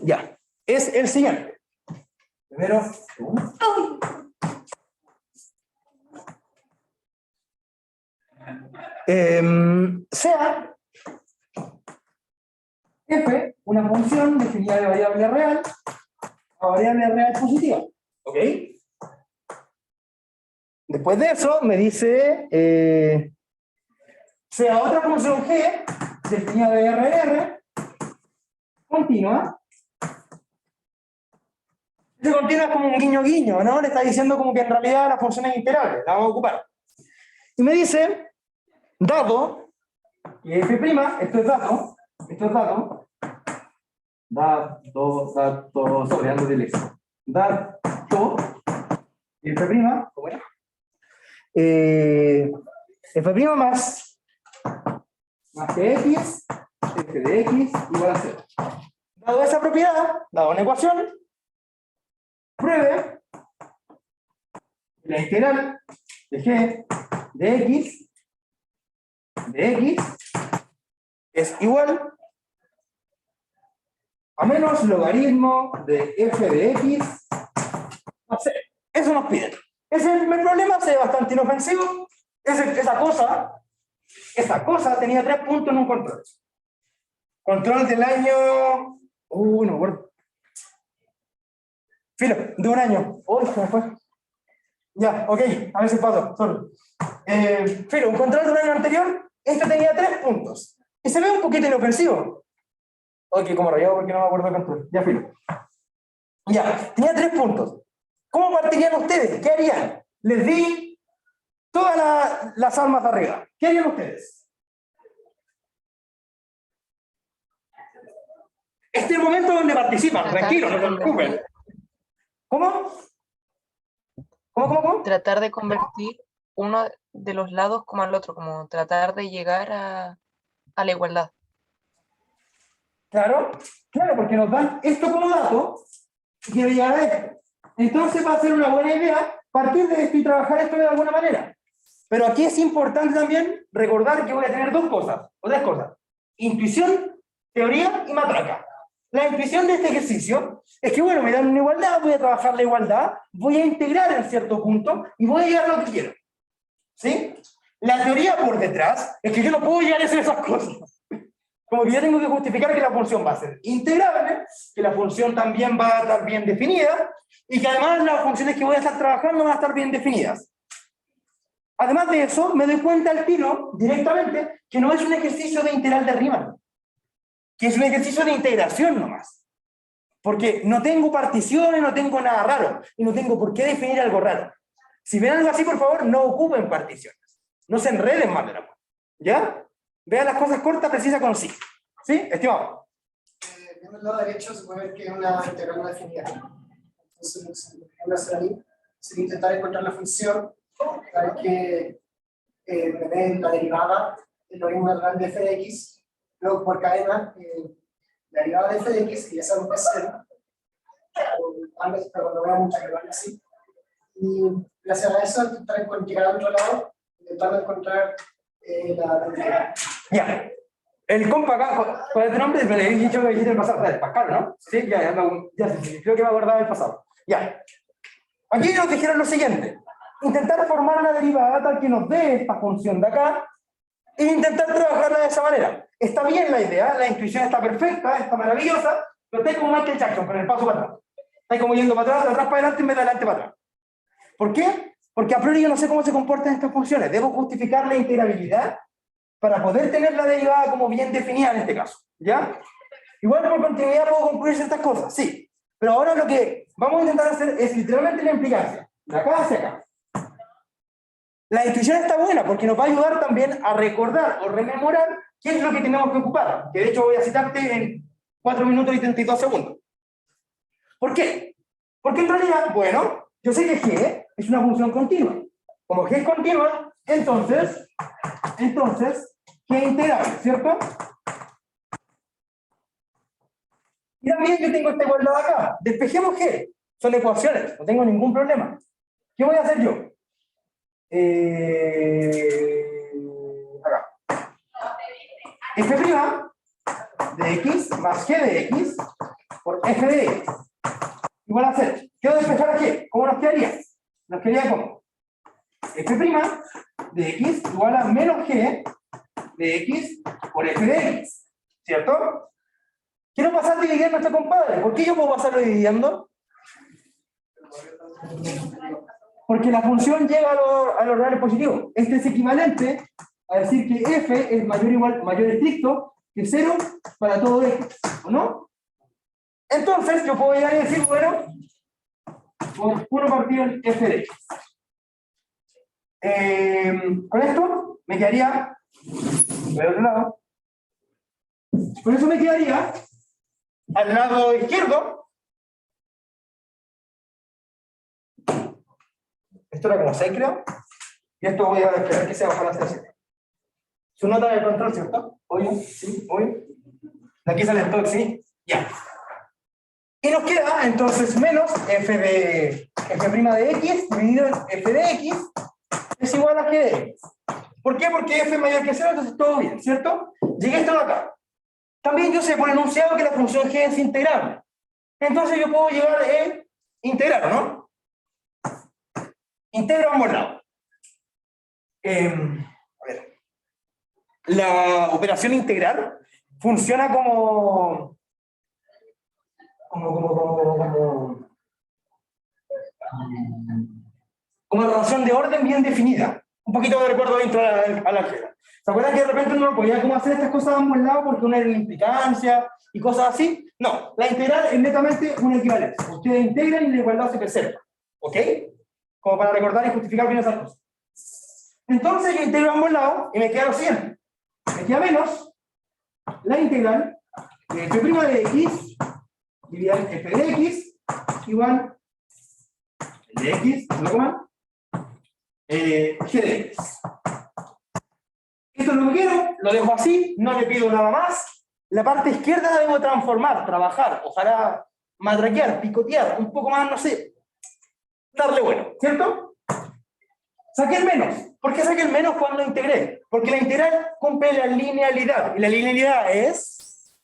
ya, es el siguiente. Primero, sea f una función definida de variable real a variable real positiva. ¿Ok? Después de eso me dice sea otra función g definida de RR continua. Ese continua es como un guiño guiño, ¿no? Le está diciendo como que en realidad la función es integrable, la vamos a ocupar. Y me dice, dado que f', esto es dato, dato, sobre algo de Lexo. Dato Y f', ¿cómo era? F' más Tx, f de x igual a 0. Dado esa propiedad, dado una ecuación, pruebe la integral de g de x es igual a menos logaritmo de f de x a 0. Eso nos piden. Ese es el primer problema, es bastante inofensivo. Esa cosa tenía 3 puntos en un control. Control del año... no me acuerdo. Filo, de un año. Se me fue. Ya, ok, a ver si paso. Solo. Filo, un control de un año anterior, este tenía 3 puntos. Y se ve un poquito inofensivo. Ok, como rayado porque no me acuerdo el control. Ya, filo. Ya, tenía 3 puntos. ¿Cómo partirían ustedes? ¿Qué harían? Les di todas las almas de arriba. ¿Qué harían ustedes? Este es el momento donde participan, tranquilos, no se preocupen. ¿Cómo? ¿Cómo? Tratar de convertir uno de los lados como al otro, como tratar de llegar a la igualdad. Claro, porque nos dan esto como dato y quiero llegar a esto. Entonces va a ser una buena idea partir de esto y trabajar esto de alguna manera. Pero aquí es importante también recordar que voy a tener 2 cosas, o 3 cosas. Intuición, teoría y matraca. La intuición de este ejercicio es que, bueno, me dan una igualdad, voy a trabajar la igualdad, voy a integrar en cierto punto y voy a llegar a lo que quiero. ¿Sí? La teoría por detrás es que yo no puedo llegar a hacer esas cosas. Como que yo tengo que justificar que la función va a ser integrable, que la función también va a estar bien definida, y que además las funciones que voy a estar trabajando van a estar bien definidas. Además de eso, me doy cuenta al tiro, directamente, que no es un ejercicio de integral de Riemann, que es un ejercicio de integración nomás. Porque no tengo particiones, no tengo nada raro, y no tengo por qué definir algo raro. Si ven algo así, por favor, no ocupen particiones. No se enreden más de la cuenta. ¿Ya? Vean las cosas cortas, precisas, con sí. ¿Sí? Estimado. Viendo el lado derecho se puede ver que es una integral no definida. Entonces, lo que voy a hacer ahí es intentar encontrar la función para que me den la derivada del logaritmo natural de f de x, luego por cadena, la derivada de f de x, que ya sabemos que es 0, pero cuando vea mucho que vale así. Y gracias a eso, intentar llegar al otro lado, intentando encontrar la integral. Ya. El compa acá, ¿cuál es tu nombre? Me le he dicho que dijiste el pasado. Pascal, ¿no? Sí, ya sí, creo que me acordaba del pasado. Ya. Aquí nos dijeron lo siguiente. Intentar formar una derivada tal que nos dé esta función de acá e intentar trabajarla de esa manera. Está bien la idea, la intuición está perfecta, está maravillosa, pero estáis como Michael Jackson con el paso para atrás. Estáis como yendo para atrás, de atrás para adelante, en vez de adelante para atrás. ¿Por qué? Porque a priori yo no sé cómo se comportan estas funciones. Debo justificar la integrabilidad para poder tener la derivada como bien definida en este caso. ¿Ya? Igual por continuidad puedo concluir ciertas cosas, sí. Pero ahora lo que vamos a intentar hacer es literalmente la implicancia. De acá hacia acá. La intuición está buena porque nos va a ayudar también a recordar o rememorar qué es lo que tenemos que ocupar. Que de hecho voy a citarte en 4 minutos y 32 segundos. ¿Por qué? Porque en realidad, bueno, yo sé que g es una función continua. Como g es continua, entonces g integrable, ¿cierto? Y también yo tengo esta igualdad acá. Despejemos g. Son ecuaciones, no tengo ningún problema. ¿Qué voy a hacer yo? Acá. F' de x más g de x por f de x. Igual a 0. Quiero despejar aquí. ¿Cómo nos quedaría? Nos quedaría como f' de x igual a menos g de x por f de x. ¿Cierto? Quiero pasar dividiendo a este compadre. ¿Por qué yo puedo pasarlo dividiendo? Porque la función llega a los reales positivos. Este es equivalente a decir que f es mayor estricto que 0 para todo x, ¿o no? Entonces yo puedo llegar a decir, bueno, por 1 partido en f de x. Con esto me quedaría del otro lado. Por eso me quedaría al lado izquierdo Esto era como 6, creo. Y esto voy a esperar que sea ojalá sea 7. Su nota de control, ¿cierto? Obvio, sí, obvio. De aquí sale el TOC, ¿sí? Ya. Y nos queda entonces menos f de x dividido en f de x es igual a g de x. ¿Por qué? Porque f es mayor que 0, entonces todo bien, ¿cierto? Llegué esto de acá. También yo sé por enunciado que la función g es integrable. Entonces yo puedo llegar a integrar, ¿no? Integro a ambos lados. A ver. La operación integrar funciona como una relación de orden bien definida. Un poquito de recuerdo dentro al álgebra. ¿Se acuerdan que de repente uno no podía cómo hacer estas cosas a ambos lados porque una era la implicancia y cosas así? No, la integral es netamente una equivalencia. Ustedes integran y la igualdad se preserva. ¿Ok? Como para recordar y justificar bien esas cosas. Entonces yo integro a ambos lados y me queda lo siguiente. Me queda menos la integral de f' de x dividida en f de x igual el de x, ¿no coman? G de x. Esto es lo que quiero, lo dejo así, no le pido nada más. La parte izquierda la debo transformar, trabajar, ojalá matraquear, picotear, un poco más, no sé, darle bueno, ¿cierto? Saqué el menos. ¿Por qué saqué el menos cuando lo integré? Porque la integral cumple la linealidad, y la linealidad es...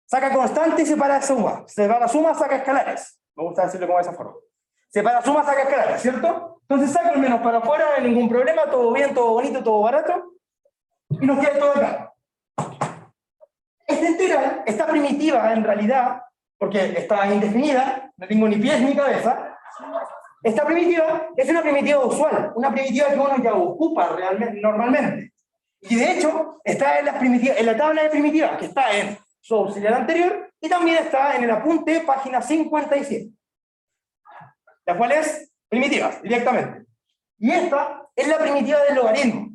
Saca constante y separa suma. Separa suma, saca escalares. Me gusta decirlo como de esa forma. Separa suma, saca escalares, ¿cierto? Entonces saco el menos para afuera, no hay ningún problema, todo bien, todo bonito, todo barato. Y nos queda todo acá. Esta integral está primitiva en realidad, porque está indefinida, no tengo ni pies ni cabeza. Esta primitiva es una primitiva usual, una primitiva que uno ya ocupa realmente, normalmente. Y de hecho, está en la tabla de primitivas, que está en su auxiliar anterior, y también está en el apunte, página 57. La cual es primitiva, directamente. Y esta es la primitiva del logaritmo.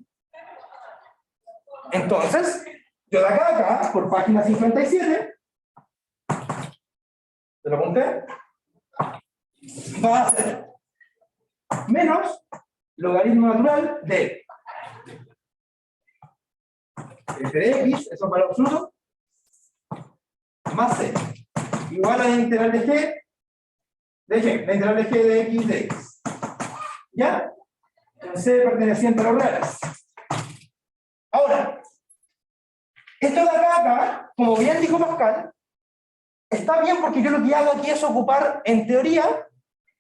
Entonces, yo de acá a acá, por página 57, ¿te lo apunté? Va a ser menos logaritmo natural de f de x, eso es valor absoluto, más c, igual a la integral de g, la integral de g de x de x. ¿Ya? C perteneciente a los reales. Ahora, esto de acá a acá, como bien dijo Pascal, está bien porque yo lo que hago aquí es ocupar, en teoría,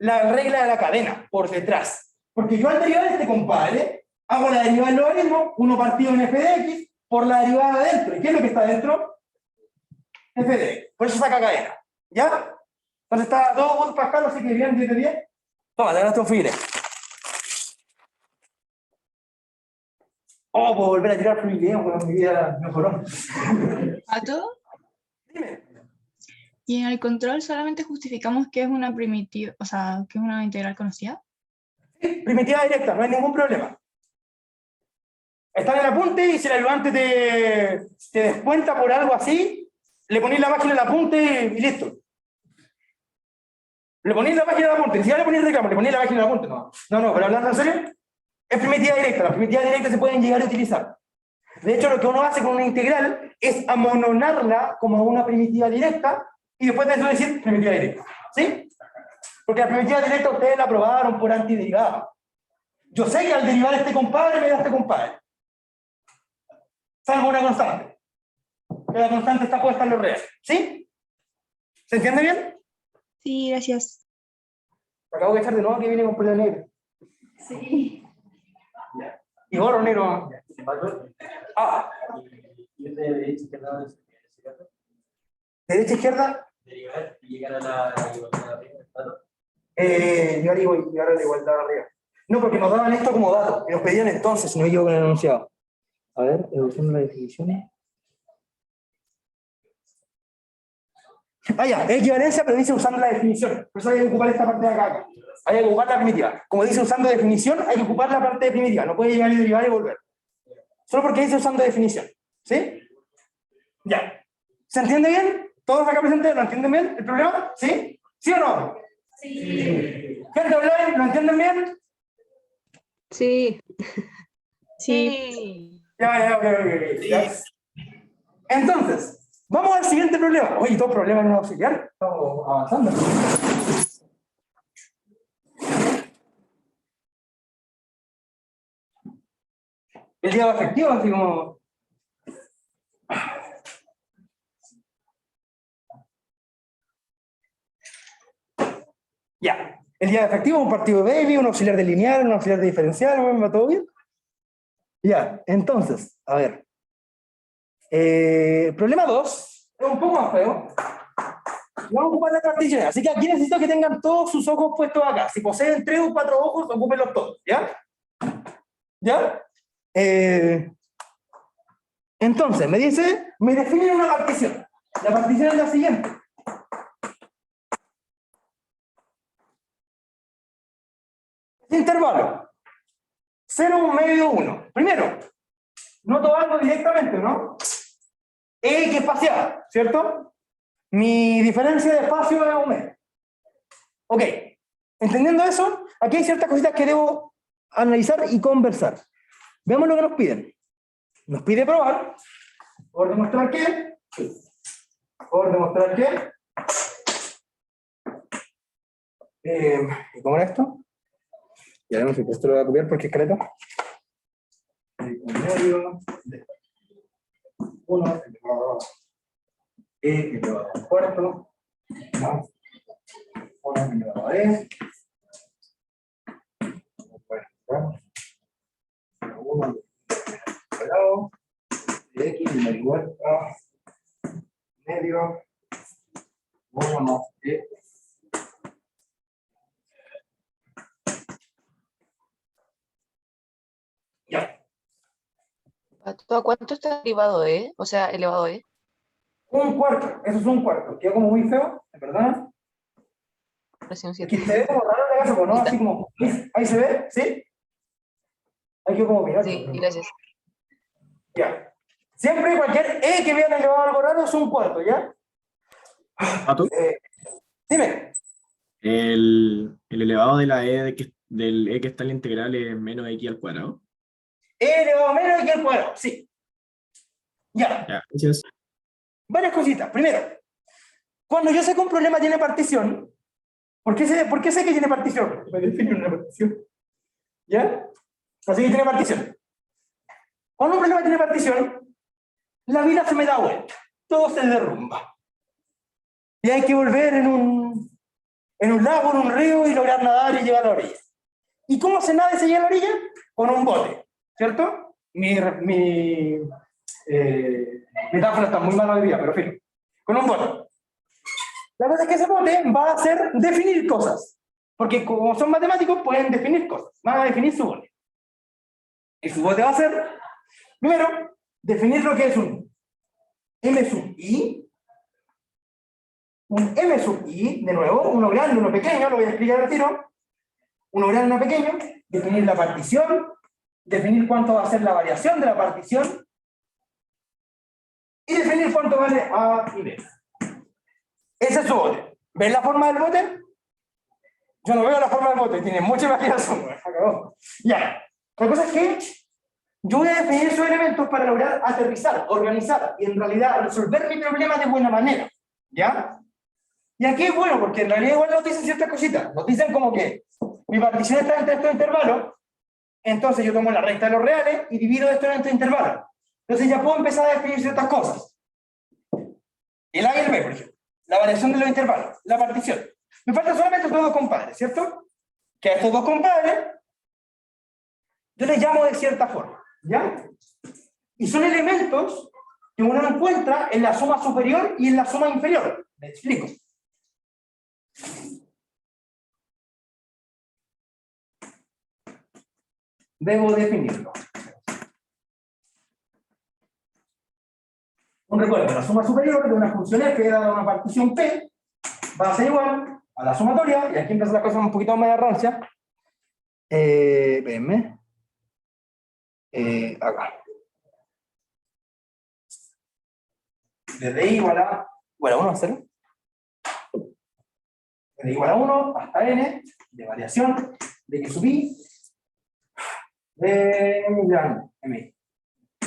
la regla de la cadena por detrás. Porque yo al derivar este compadre, hago la derivada del logaritmo, 1 partido en f de x, por la derivada adentro. ¿Y qué es lo que está adentro? F de x. Por eso saca cadena. ¿Ya? Entonces está todo vos, Pascal, así que bien, 10. Toma, te ganaste un file. Oh, puedo volver a tirar privilegio, porque mi vida mejoró. ¿Pato? Dime. Y en el control solamente justificamos que es una primitiva, o sea, que es una integral conocida. Primitiva directa, no hay ningún problema. Está en el apunte y si el ayudante te descuenta por algo así, le ponéis la página en el apunte y listo. Le ponéis la página en el apunte, si ya le ponéis reclamo, le ponéis la página en el apunte, no, pero hablando en serio, es primitiva directa, las primitivas directas se pueden llegar a utilizar. De hecho, lo que uno hace con una integral es amononarla como una primitiva directa y después de eso decir primitiva directa. ¿Sí? Porque la primitiva directa ustedes la aprobaron por antiderivada. Yo sé que al derivar este compadre me da este compadre. Salvo una constante. Que la constante está puesta en los reales. ¿Sí? ¿Se entiende bien? Sí, gracias. Acabo de echar de nuevo que viene con pelo negro. Sí. Y gorro negro. Ah. Derecha izquierda. Llegar a la igualdad arriba. Llegar a la igualdad arriba. No, porque nos daban esto como dato. Y nos pedían entonces, si no me equivoco en el enunciado. A ver, evolución de la definición. Ah, ya, es equivalencia, pero dice usando la definición. Por eso hay que ocupar esta parte de acá. Hay que ocupar la primitiva. Como dice usando definición, hay que ocupar la parte de primitiva. No puede llegar y derivar y volver. Solo porque dice usando definición. ¿Sí? Ya. ¿Se entiende bien? ¿Todos acá presentes lo entienden bien el problema? ¿Sí? ¿Sí o no? Sí. Gente online, ¿lo entienden bien? Sí. Sí. Sí. Ya. Entonces, vamos al siguiente problema. Oye, dos problemas en un auxiliar. Estamos avanzando. El día efectivo, así como. Ya. El día efectivo, un partido de baby, un auxiliar de lineal, un auxiliar de diferencial, ¿va todo bien? Ya, entonces, a ver. Problema 2 es un poco más feo. Vamos a ocupar las particiones, así que aquí necesito que tengan todos sus ojos puestos acá. Si poseen 3 o 4 ojos, ocúpenlos todos, ¿ya? ¿Ya? Entonces, me definen una partición. La partición es la siguiente. Intervalo. 0, 1 medio, 1. Primero, noto algo directamente, ¿no? E que es espaciada, ¿cierto? Mi diferencia de espacio es 1 medio. Ok. Entendiendo eso, aquí hay ciertas cositas que debo analizar y conversar. Veamos lo que nos piden. Nos pide probar, por demostrar que, ¿y cómo era esto? Ya no sé, esto lo voy a copiar porque es creto. Medio de 1 elevado a un cuarto, más 1 elevado a e. Bueno, 1 cuadrado de x medio igual a medio 1 más e. Ya. ¿A cuánto está elevado E? O sea, elevado E. Un cuarto, eso es un cuarto. Queda como muy feo, ¿de verdad? Recién Es que 7. se ve como raro el caso, ¿no? Así como, ahí se ve, ¿sí? Ahí quedó como Pinocho. Sí, gracias. Ya. Siempre cualquier E que vean elevado a algo raro es un cuarto, ¿ya? Pato, Dime. el elevado de la e del e que está en la integral es menos x al cuadrado. E elevado a menos que el cuadrado, sí. Ya. Ya, gracias. Varias cositas. Primero, cuando yo sé que un problema tiene partición, ¿por qué sé que tiene partición? Me define una partición. ¿Ya? Así que tiene partición. Cuando un problema tiene partición, la vida se me da vuelta. Todo se derrumba. Y hay que volver en un lago, en un río, y lograr nadar y llegar a la orilla. ¿Y cómo se nada y se llega a la orilla? Con un bote, ¿cierto? Mi metáfora está muy mala hoy día, pero fíjate. Con un bote. La cosa es que ese bote va a hacer definir cosas. Porque como son matemáticos, pueden definir cosas. Van a definir su bote. Y su bote va a ser, primero, definir lo que es un M sub I. Un M sub I, de nuevo, uno grande, uno pequeño, lo voy a explicar al tiro. Uno grande, uno pequeño. Definir la partición. Definir cuánto va a ser la variación de la partición. Y definir cuánto vale A y B. Ese es su bote. ¿Ven la forma del bote? Yo no veo la forma del bote, tiene mucha imaginación. Acabó. Ya. La cosa es que yo voy a definir esos elementos para lograr aterrizar, organizar y en realidad resolver mi problema de buena manera. ¿Ya? Y aquí es bueno, porque en realidad igual nos dicen ciertas cositas. Nos dicen como que mi partición está entre estos intervalos, entonces yo tomo la recta de los reales y divido esto en estos intervalos. Entonces ya puedo empezar a definir ciertas cosas. El A y el B, por ejemplo. La variación de los intervalos, la partición. Me faltan solamente estos dos compadres, ¿cierto? Que a estos dos compadres yo les llamo de cierta forma, ¿ya? Y son elementos que uno encuentra en la suma superior y en la suma inferior. Me explico. Debo definirlo. Un recuerdo, la suma superior de una función f dada una partición p va a ser igual a la sumatoria, y aquí empieza la cosa un poquito más de rancia. Espérenme. Acá. Desde i igual a 1 a 0. de igual a 1 hasta n de variación de x sub i de grande m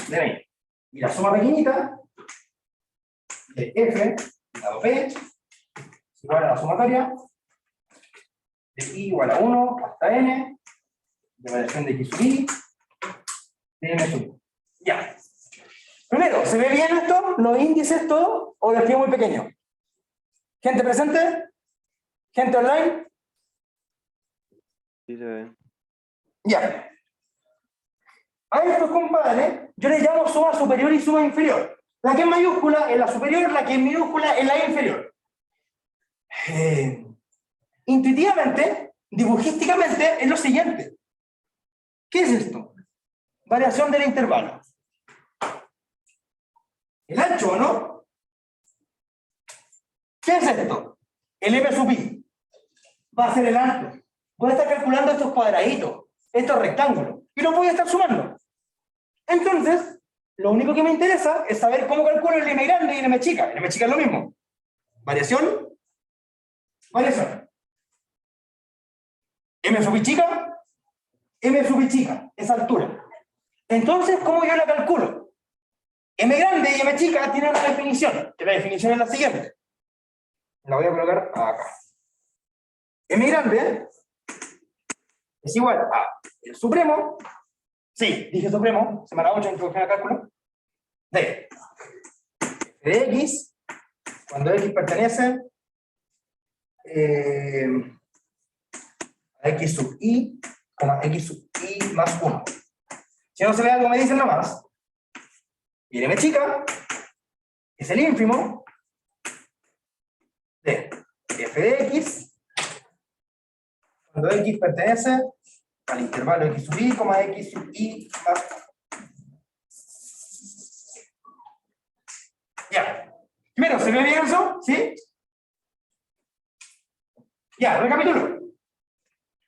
de m. Y la suma pequeñita de f dado p es igual a la sumatoria de i igual a 1 hasta n de variación de x sub i de m sub i. Ya. Primero, ¿se ve bien esto? ¿Los índices todo? ¿O lo escribo muy pequeño? ¿Gente presente? ¿Gente online? Sí, se ve. Ya. A estos compadres, yo les llamo suma superior y suma inferior. La que es mayúscula es la superior, la que es minúscula es la inferior. Intuitivamente, dibujísticamente, es lo siguiente. ¿Qué es esto? Variación del intervalo. El ancho, ¿no? ¿Qué es esto? El m sub i. Va a ser el ancho. Voy a estar calculando estos cuadraditos, estos rectángulos, y los voy a estar sumando. Entonces, lo único que me interesa es saber cómo calculo el m grande y el m chica. El m chica es lo mismo. Variación. Variación. M sub i chica. M sub i chica. Esa altura. Entonces, ¿cómo yo la calculo? M grande y M chica tienen una definición, que la definición es la siguiente. La voy a colocar acá. M grande es igual a el supremo, sí, dije supremo, semana 8, introducción al cálculo, de f de x, cuando x pertenece a x sub i, x sub i más 1. Si no se ve algo, me dicen nomás. Y el m chica es el ínfimo de f de x cuando x pertenece al intervalo x sub i, x sub i más 1. Ya. Primero, ¿se ve bien eso? ¿Sí? Ya, recapitulo.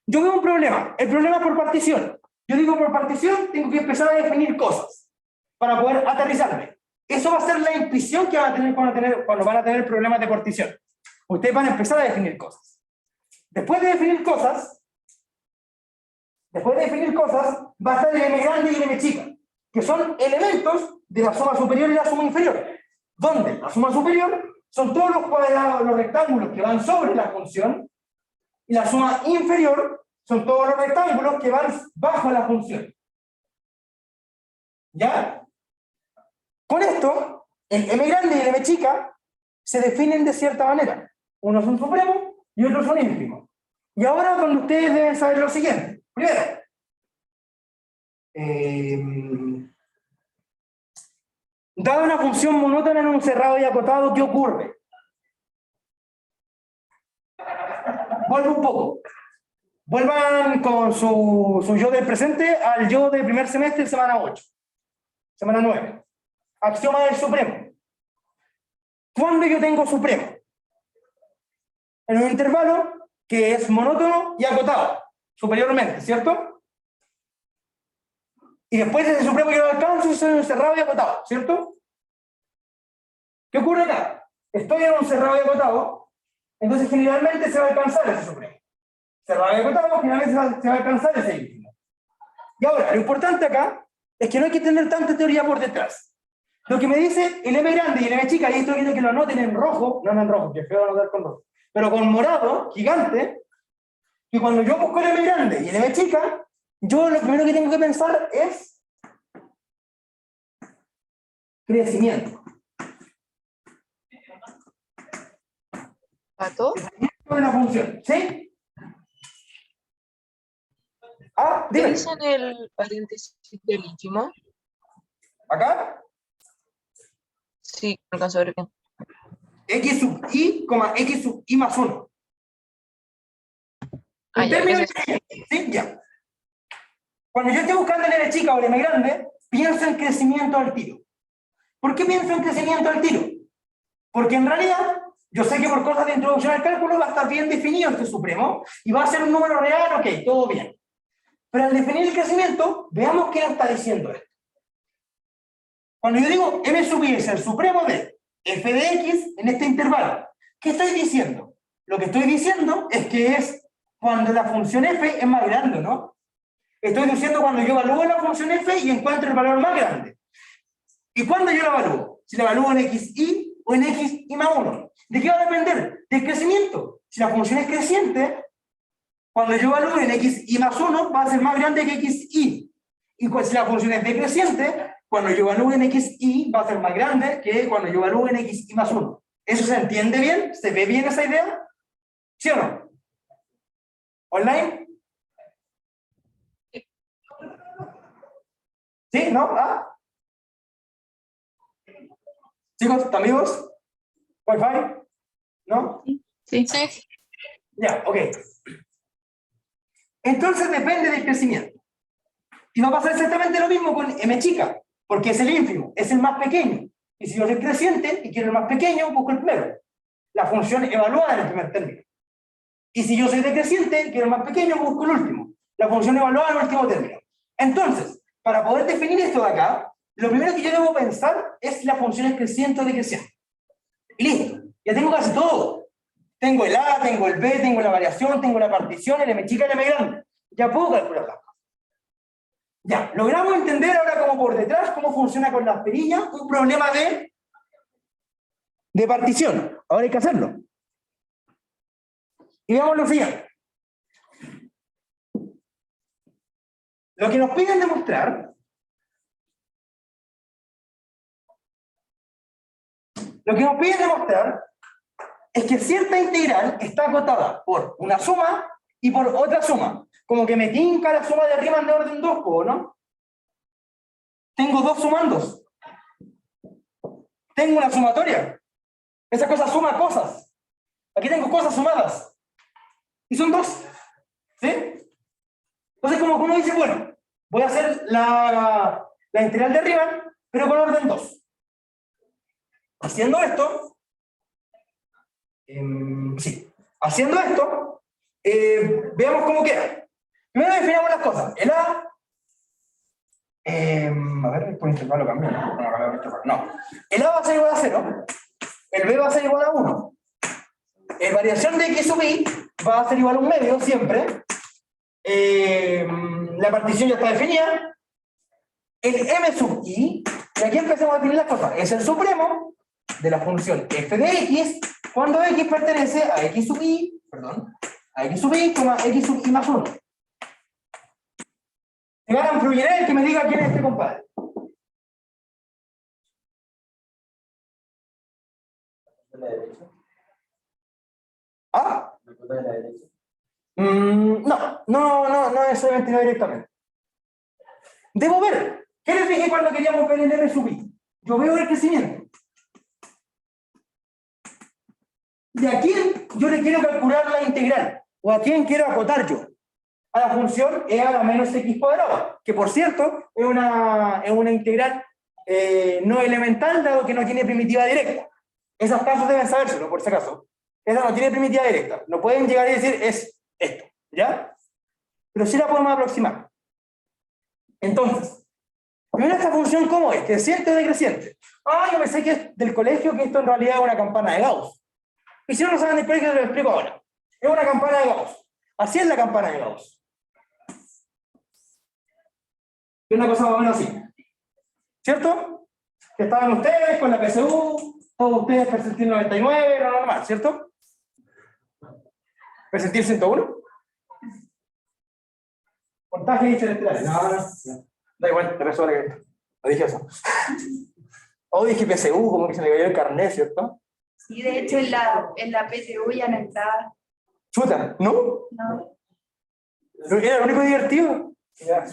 Yo veo un problema. El problema es por partición. Yo digo por partición, tengo que empezar a definir cosas para poder aterrizarme. Eso va a ser la intuición que van a tener cuando van a tener problemas de partición. Ustedes van a empezar a definir cosas. Después de definir cosas, va a estar el m grande y el m chica, que son elementos de la suma superior y la suma inferior. Donde la suma superior son todos los cuadrados, los rectángulos que van sobre la función, y la suma inferior son todos los rectángulos que van bajo la función. ¿Ya? Con esto, el m grande y el m chica se definen de cierta manera. Uno es un supremo y otro es un ínfimo. Y ahora donde ustedes deben saber lo siguiente. Primero, dada una función monótona en un cerrado y acotado, ¿qué ocurre? Vuelvo un poco. Vuelvan con su yo del presente al yo del primer semestre, semana 8. Semana 9. Axioma del supremo. ¿Cuándo yo tengo supremo? En un intervalo que es monótono y acotado, superiormente, ¿cierto? Y después de ese supremo yo lo alcanzo y soy un cerrado y acotado, ¿cierto? ¿Qué ocurre acá? Estoy en un cerrado y acotado, entonces generalmente se va a alcanzar ese supremo. Cerrado y acotado, generalmente se va a alcanzar ese ínfimo. Y ahora, lo importante acá es que no hay que tener tanta teoría por detrás. Lo que me dice el m grande y el m chica, y esto quiero que lo anoten en rojo, no en rojo, que es feo anotar con rojo, pero con morado, gigante, que cuando yo busco el m grande y el m chica, yo lo primero que tengo que pensar es crecimiento. ¿Pato? Crecimiento de la función, ¿sí? Ah, ¿Qué dime. dicen el paréntesis del ínfimo? ¿Acá? Sí, no alcanzo a ver bien. X sub i, x sub i más 1. Ah, En ya, términos gracias. de... ¿Sí? Ya. Cuando yo esté buscando el m chica o el m grande, pienso en crecimiento al tiro. ¿Por qué pienso en crecimiento al tiro? Porque en realidad, yo sé que por cosas de introducción al cálculo va a estar bien definido este supremo, y va a ser un número real, ok, todo bien. Pero al definir el crecimiento, veamos qué nos está diciendo esto. Cuando yo digo m sub i es el supremo de f de x en este intervalo, ¿qué estoy diciendo? Lo que estoy diciendo es que es cuando la función f es más grande, ¿no? Estoy diciendo cuando yo evalúo la función f y encuentro el valor más grande. ¿Y cuándo yo la evalúo? Si la evalúo en xy o en xy más 1. ¿De qué va a depender? Del crecimiento. Si la función es creciente, cuando yo evalúe en xy más 1 va a ser más grande que xy. Y si la función es decreciente, cuando yo evalúe en xy va a ser más grande que cuando yo evalúe en xy más 1. ¿Eso se entiende bien? ¿Se ve bien esa idea? ¿Sí o no? ¿Online? ¿Sí? ¿No? ¿Ah? Chicos, amigos, ¿Wi-Fi? ¿No? Sí. Ya, ok. Entonces depende del crecimiento. Y va a pasar exactamente lo mismo con m chica, porque es el ínfimo, es el más pequeño. Y si yo soy creciente y quiero el más pequeño, busco el primero. La función evaluada en el primer término. Y si yo soy decreciente, quiero el más pequeño, busco el último. La función evaluada en el último término. Entonces, para poder definir esto de acá, lo primero que yo debo pensar es si la función es creciente o decreciente. Y listo. Ya tengo casi todo. Tengo el A, tengo el B, tengo la variación, tengo la partición, el M chica y el M grande. Ya puedo calcular las cosas. Ya, logramos entender ahora como por detrás cómo funciona con las perillas un problema de partición. Ahora hay que hacerlo. Y veamos lo siguiente. Lo que nos piden demostrar es que cierta integral está acotada por una suma y por otra suma. Como que me tinca la suma de Riemann de orden 2, ¿no? Tengo dos sumandos. Tengo una sumatoria. Esa cosa suma cosas. Aquí tengo cosas sumadas. Y son dos. ¿Sí? Entonces, como uno dice, bueno, voy a hacer la integral de Riemann, pero con orden 2. Haciendo esto, haciendo esto, veamos cómo queda. Primero definamos las cosas. El A, a ver, por intervalo cambio. No. El A va a ser igual a 0. El B va a ser igual a 1. La variación de x sub i va a ser igual a un medio siempre. La partición ya está definida. El m sub i, y aquí empezamos a definir las cosas, es el supremo de la función f de x cuando x pertenece a x sub i, a x sub i, x sub i más 1. Me van a influir el que me diga quién es este compadre. ¿Ah? No necesariamente no directamente. Debo ver. ¿Qué les dije cuando queríamos ver el m sub i? Yo veo el crecimiento. ¿De a quién yo le quiero calcular la integral? ¿O a quién quiero acotar yo? A la función e a la menos x cuadrado, que por cierto es una integral no elemental, dado que no tiene primitiva directa. Esos casos deben sabérselo, por si acaso. Esa no tiene primitiva directa. No pueden llegar a decir es esto, ¿ya? Pero sí la podemos aproximar. Entonces, primero esta función, ¿cómo es? ¿Creciente o decreciente? Yo pensé que es del colegio, que esto en realidad es una campana de Gauss. Y si no lo saben del colegio, se lo explico ahora. Es una campana de Gauss. Así es la campana de Gauss. Es una cosa más o menos así. ¿Cierto? Que estaban ustedes con la PSU, todos ustedes percentil 99, lo normal, ¿cierto? ¿Percentil 101? Montaje interestelar. No. Da igual, te resuelve que no dije eso. O dije PSU, como que se le cayó el carnet, ¿cierto? Sí, de hecho en la PTU ya no está. Chuta, ¿no? No. Era lo único divertido. Ya.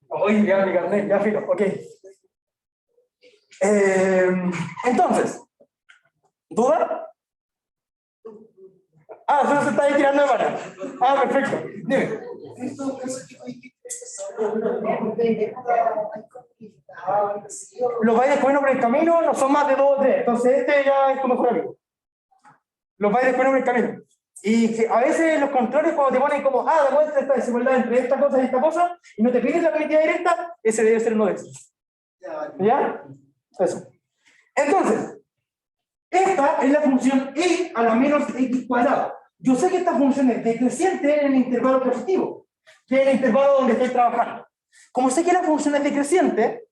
Oye, ya mi carnet, ya filo, ok. Entonces, ¿duda? Solo se está ahí tirando de mano. Perfecto. Dime. Los vais descubriendo por el camino, no son más de 2 o 3, entonces este ya es tu mejor amigo. Los vais descubriendo por el camino. Y a veces los controles cuando te ponen como, demuestra esta desigualdad entre esta cosa y esta cosa, y no te piden la primitiva directa, ese debe ser uno de esos. ¿Ya? Eso. Entonces, Esta es la función e a la menos x cuadrado. Yo sé que esta función es decreciente en el intervalo positivo, que es el intervalo donde estoy trabajando. Como sé que la función es decreciente,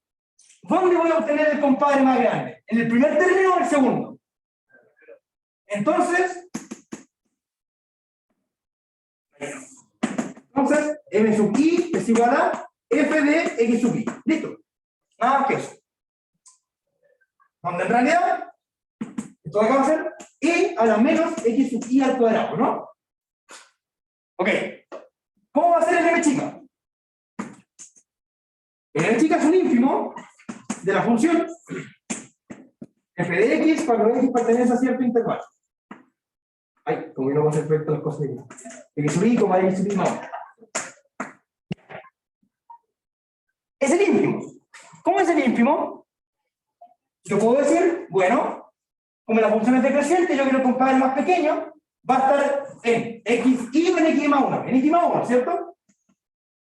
¿dónde voy a obtener el compadre más grande? ¿En el primer término o en el segundo? Entonces, m sub i es igual a f de x sub i. ¿Listo? Nada más que eso. Donde en realidad, esto de acá va a ser e a la menos x sub i al cuadrado, ¿no? Ok. ¿Cómo va a ser el m chica? El m chica es un ínfimo de la función f de x cuando x pertenece a cierto intervalo. Ay, como yo no voy a hacer perfecto las cosas de x sub i, como x sub i más. Es el ínfimo. ¿Cómo es el ínfimo? Yo puedo decir, bueno, como la función es decreciente, yo quiero el compadre más pequeño, va a estar en xi o en xi más 1. En xi más 1, ¿cierto?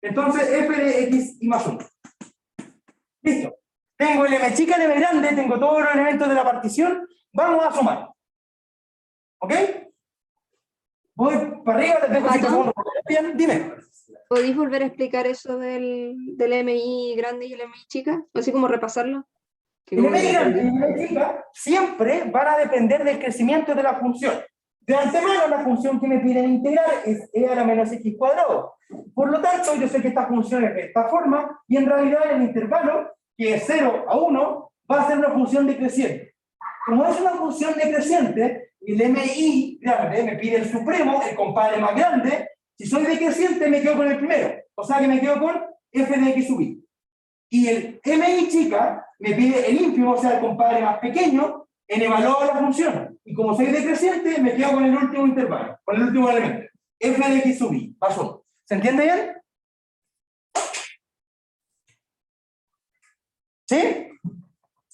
Entonces, f de xi más 1. Listo. Tengo el m chica, el m grande, tengo todos los elementos de la partición. Vamos a sumar. ¿Ok? Voy para arriba, les dejo 5 segundos. Bien, dime. ¿Podéis volver a explicar eso del MI grande y el MI chica? Así como repasarlo. Que El como m que grande y perdí. el m chica siempre van a depender del crecimiento de la función. De antemano, la función que me piden integrar es e a la menos x cuadrado. Por lo tanto, yo sé que esta función es de esta forma, y en realidad el intervalo, que es 0 a 1, va a ser una función decreciente. Como es una función decreciente, el mi grande me pide el supremo, el compadre más grande. Si soy decreciente, me quedo con el primero. O sea que me quedo con f de x sub i. Y el mi chica me pide el ínfimo, o sea, el compadre más pequeño, en evaluado la función. Y como soy decreciente, me quedo con el último intervalo, con el último elemento. F de x sub i, paso. ¿Se entiende bien? ¿Sí?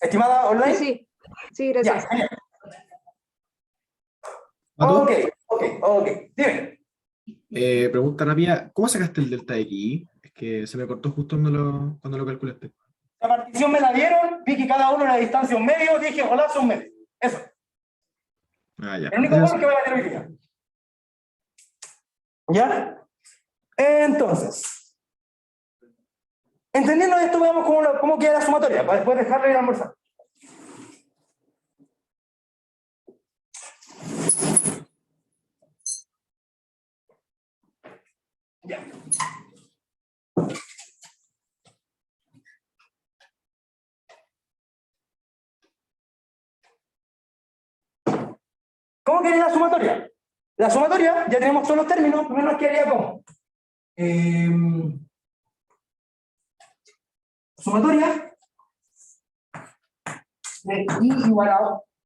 ¿Estimada online? Sí, sí, Ya, gracias. genial. ¿Mato? Ok. Dime. Pregunta rápida, ¿cómo sacaste el delta de x? Es que se me cortó justo cuando lo calculaste. La partición me la dieron, vi que cada uno era distancia un medio, dije, ojalá sea un medio. Eso. Ah, ya. El único gol que va a tener hoy día. ¿Ya? Entonces, entendiendo esto, veamos cómo queda la sumatoria, para después dejarlo ir a almorzar. Ya. ¿Cómo quedaría la sumatoria? La sumatoria, ya tenemos todos los términos, primero nos quedaría como. Sumatoria de i igual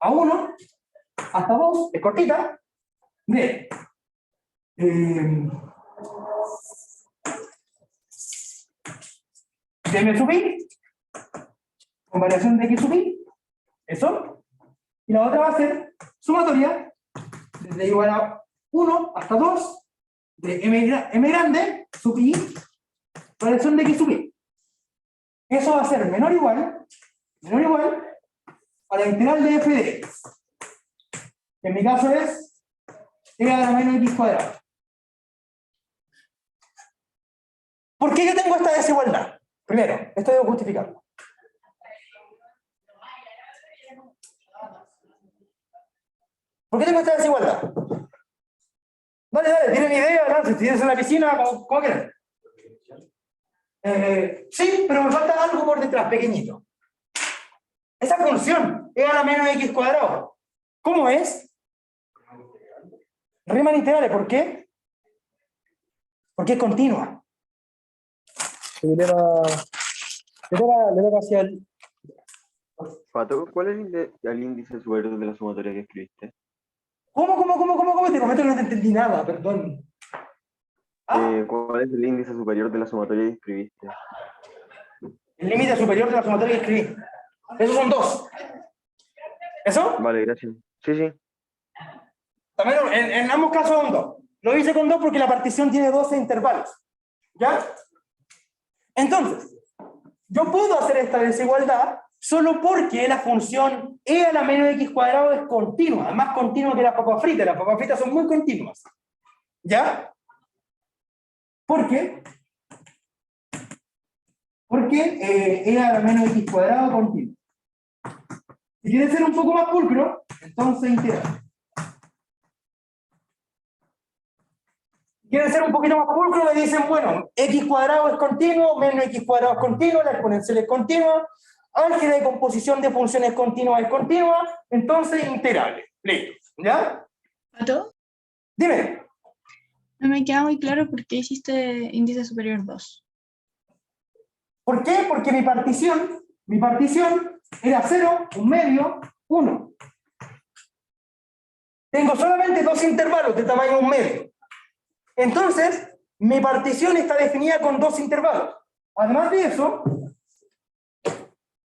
a 1 hasta 2, es cortita, de m sub i con variación de x sub i, eso, y la otra va a ser sumatoria desde igual a 1 hasta 2 de m grande sub i variación de x sub i. Eso va a ser menor o igual a la integral de f de x, que en mi caso es e a la menos x cuadrado. ¿Por qué yo tengo esta desigualdad? Primero, esto debo justificarlo. ¿Por qué tengo esta desigualdad? Dale, ¿tienen idea? ¿No? Si tienes en la piscina, como quieran. Sí, pero me falta algo por detrás, pequeñito. Esa función, e a la menos x cuadrado, ¿cómo es? Riemann integrales, ¿por qué? Porque es continua. Le toca hacia el... Pato, ¿cuál es el índice superior de la sumatoria que escribiste? ¿Cómo? Te prometo que no te entendí nada, perdón. ¿Cuál es el índice superior de la sumatoria que escribiste? El límite superior de la sumatoria que escribí. Esos son 2. ¿Eso? Vale, gracias. Sí. También en ambos casos son 2. Lo hice con 2 porque la partición tiene 12 intervalos. ¿Ya? Entonces, yo puedo hacer esta desigualdad solo porque la función e a la menos x cuadrado es continua, más continua que las papas fritas son muy continuas. ¿Ya? ¿Por qué? Porque e a la menos x cuadrado continua. Si quiere ser un poco más pulcro, entonces integral. Quieren ser un poquito más pulcro, le dicen, bueno, x cuadrado es continuo, menos x cuadrado es continuo, la exponencial es continua, álgebra de composición de funciones continuas es continua, entonces integrable. Listo. ¿Ya? ¿Pato? Dime. No me queda muy claro por qué hiciste índice superior 2. ¿Por qué? Porque mi partición era 0, 1 medio, 1. Tengo solamente dos intervalos de tamaño 1 medio. Entonces, mi partición está definida con dos intervalos. Además de eso,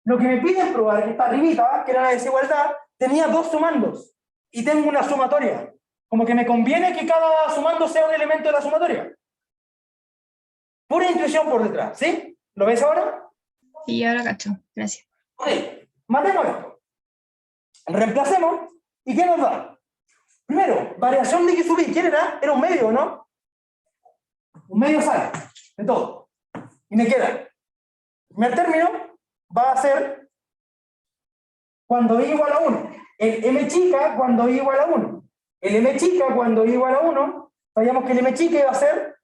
lo que me piden probar, que está arribita, que era la desigualdad, tenía dos sumandos. Y tengo una sumatoria. Como que me conviene que cada sumando sea un elemento de la sumatoria. Pura intuición por detrás, ¿sí? ¿Lo ves ahora? Sí, ahora cacho. Gracias. Ok, matemos esto. Reemplacemos. ¿Y qué nos da? Primero, variación de x sub i. ¿Quién era? Era 1 medio, ¿no? 1 medio sale de todo. Y me queda. El primer término va a ser cuando i igual a 1. El m chica cuando i igual a 1. El m chica cuando i igual a 1. Sabíamos que el m chica iba a ser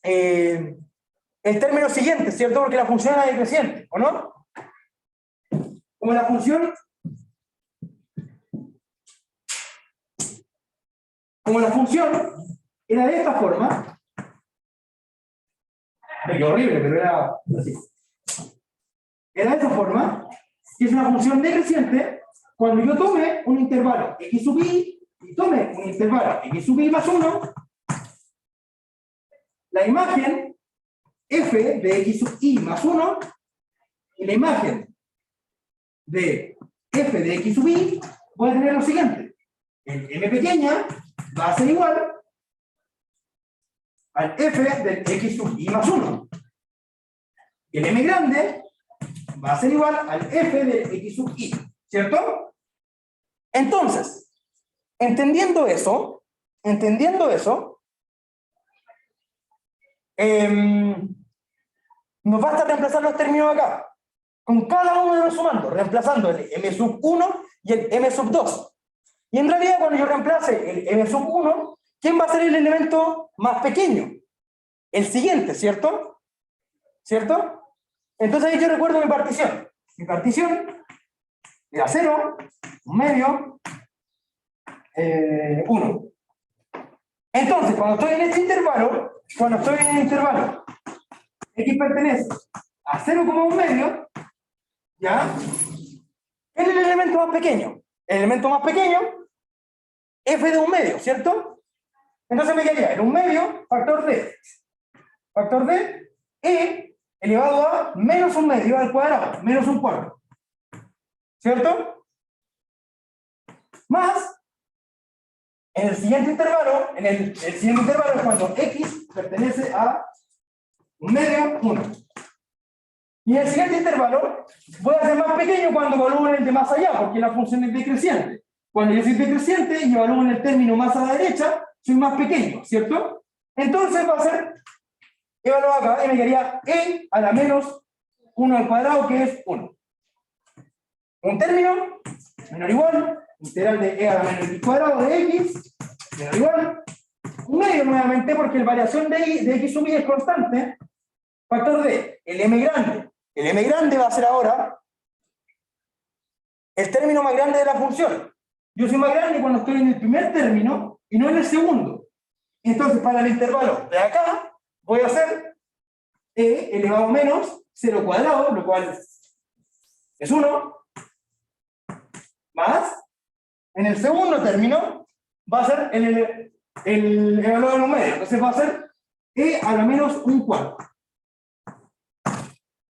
el término siguiente, ¿cierto? Porque la función era decreciente, ¿o no? Como la función era de esta forma. Qué horrible, pero era así. Era de esta forma, que es una función decreciente, cuando yo tome un intervalo x sub i y tome un intervalo x sub i más 1, la imagen f de x sub i más 1 y la imagen de f de x sub i voy a tener lo siguiente. El m pequeña va a ser igual al f del x sub i más 1. El m grande va a ser igual al f del x sub i, ¿cierto? Entonces, entendiendo eso, nos basta reemplazar los términos acá, con cada uno de los sumandos, reemplazando el m sub 1 y el m sub 2. Y en realidad, cuando yo reemplace el m sub 1, ¿quién va a ser el elemento más pequeño? El siguiente, ¿cierto? ¿Cierto? Entonces ahí yo recuerdo mi partición. Mi partición era 0, 1 medio, 1. Entonces, cuando estoy en este intervalo, x pertenece a 0,1 medio, ¿ya? ¿Qué es el elemento más pequeño? El elemento más pequeño, f de 1 medio, ¿cierto? Entonces me quedaría el 1 medio, factor d. Factor d, e elevado a menos 1 medio al cuadrado, menos 1 cuarto. ¿Cierto? Más, en el siguiente intervalo, es cuando x pertenece a 1 medio, 1. Y en el siguiente intervalo voy a hacer más pequeño cuando evalúo en el de más allá, porque la función es decreciente. Cuando yo soy decreciente y evalúo en el término más a la derecha, soy más pequeño, ¿cierto? Entonces va a ser, evaluado acá, y me quedaría e a la menos 1 al cuadrado, que es 1. Un término menor o igual, integral de e a la menos x cuadrado de x, menor o igual, 1 medio nuevamente, porque la variación de x sub i es constante, factor d, el m grande. El m grande va a ser ahora el término más grande de la función. Yo soy más grande cuando estoy en el primer término y no en el segundo. Entonces, para el intervalo de acá, voy a hacer e elevado a menos 0 cuadrado, lo cual es 1, más, en el segundo término, va a ser el evaluado en un medio. Entonces va a ser e a la menos 1 cuarto.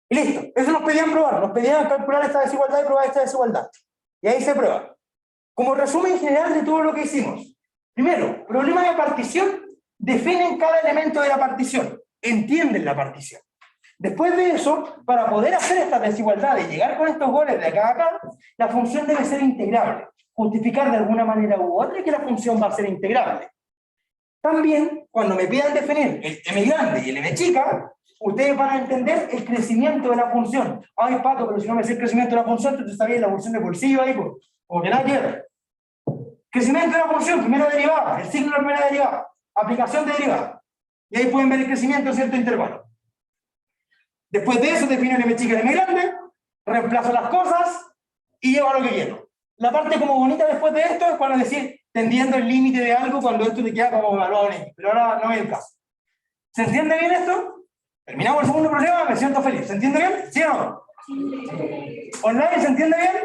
Y listo. Eso nos pedían probar. Nos pedían calcular esta desigualdad y probar esta desigualdad. Y ahí se prueba. Como resumen general de todo lo que hicimos. Primero, problema de partición. Definen cada elemento de la partición. Entienden la partición. Después de eso, para poder hacer estas desigualdades y llegar con estos goles de acá a acá, la función debe ser integrable. Justificar de alguna manera u otra que la función va a ser integrable. También, cuando me pidan definir el m grande y el m chica, ustedes van a entender el crecimiento de la función. Ay, Pato, pero si no me sé el crecimiento de la función, entonces está bien la función repulsiva ahí, pues, como que nada que ver. Crecimiento de la función, primera derivada, el signo de la primera derivada, aplicación de derivada. Y ahí pueden ver el crecimiento en cierto intervalo. Después de eso defino el m chica y el m grande, reemplazo las cosas y llevo a lo que quiero. La parte como bonita después de esto es cuando decir tendiendo el límite de algo cuando esto te queda como evaluado en X, pero ahora no es el caso. ¿Se entiende bien esto? Terminamos el segundo problema, me siento feliz. ¿Se entiende bien? ¿Sí o no? Sí. ¿Online se entiende bien?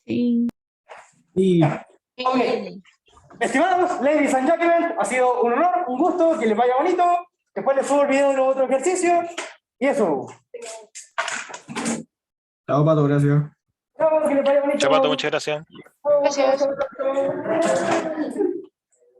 Sí. Y Ok. Estimados, ladies and gentlemen, ha sido un honor, un gusto, que les vaya bonito. Después les subo el video de los otros ejercicios. Y eso. chao, Pato, gracias. Chao, que les vaya bonito. Chao, Pato, muchas gracias. Chao, chao, chao, chao.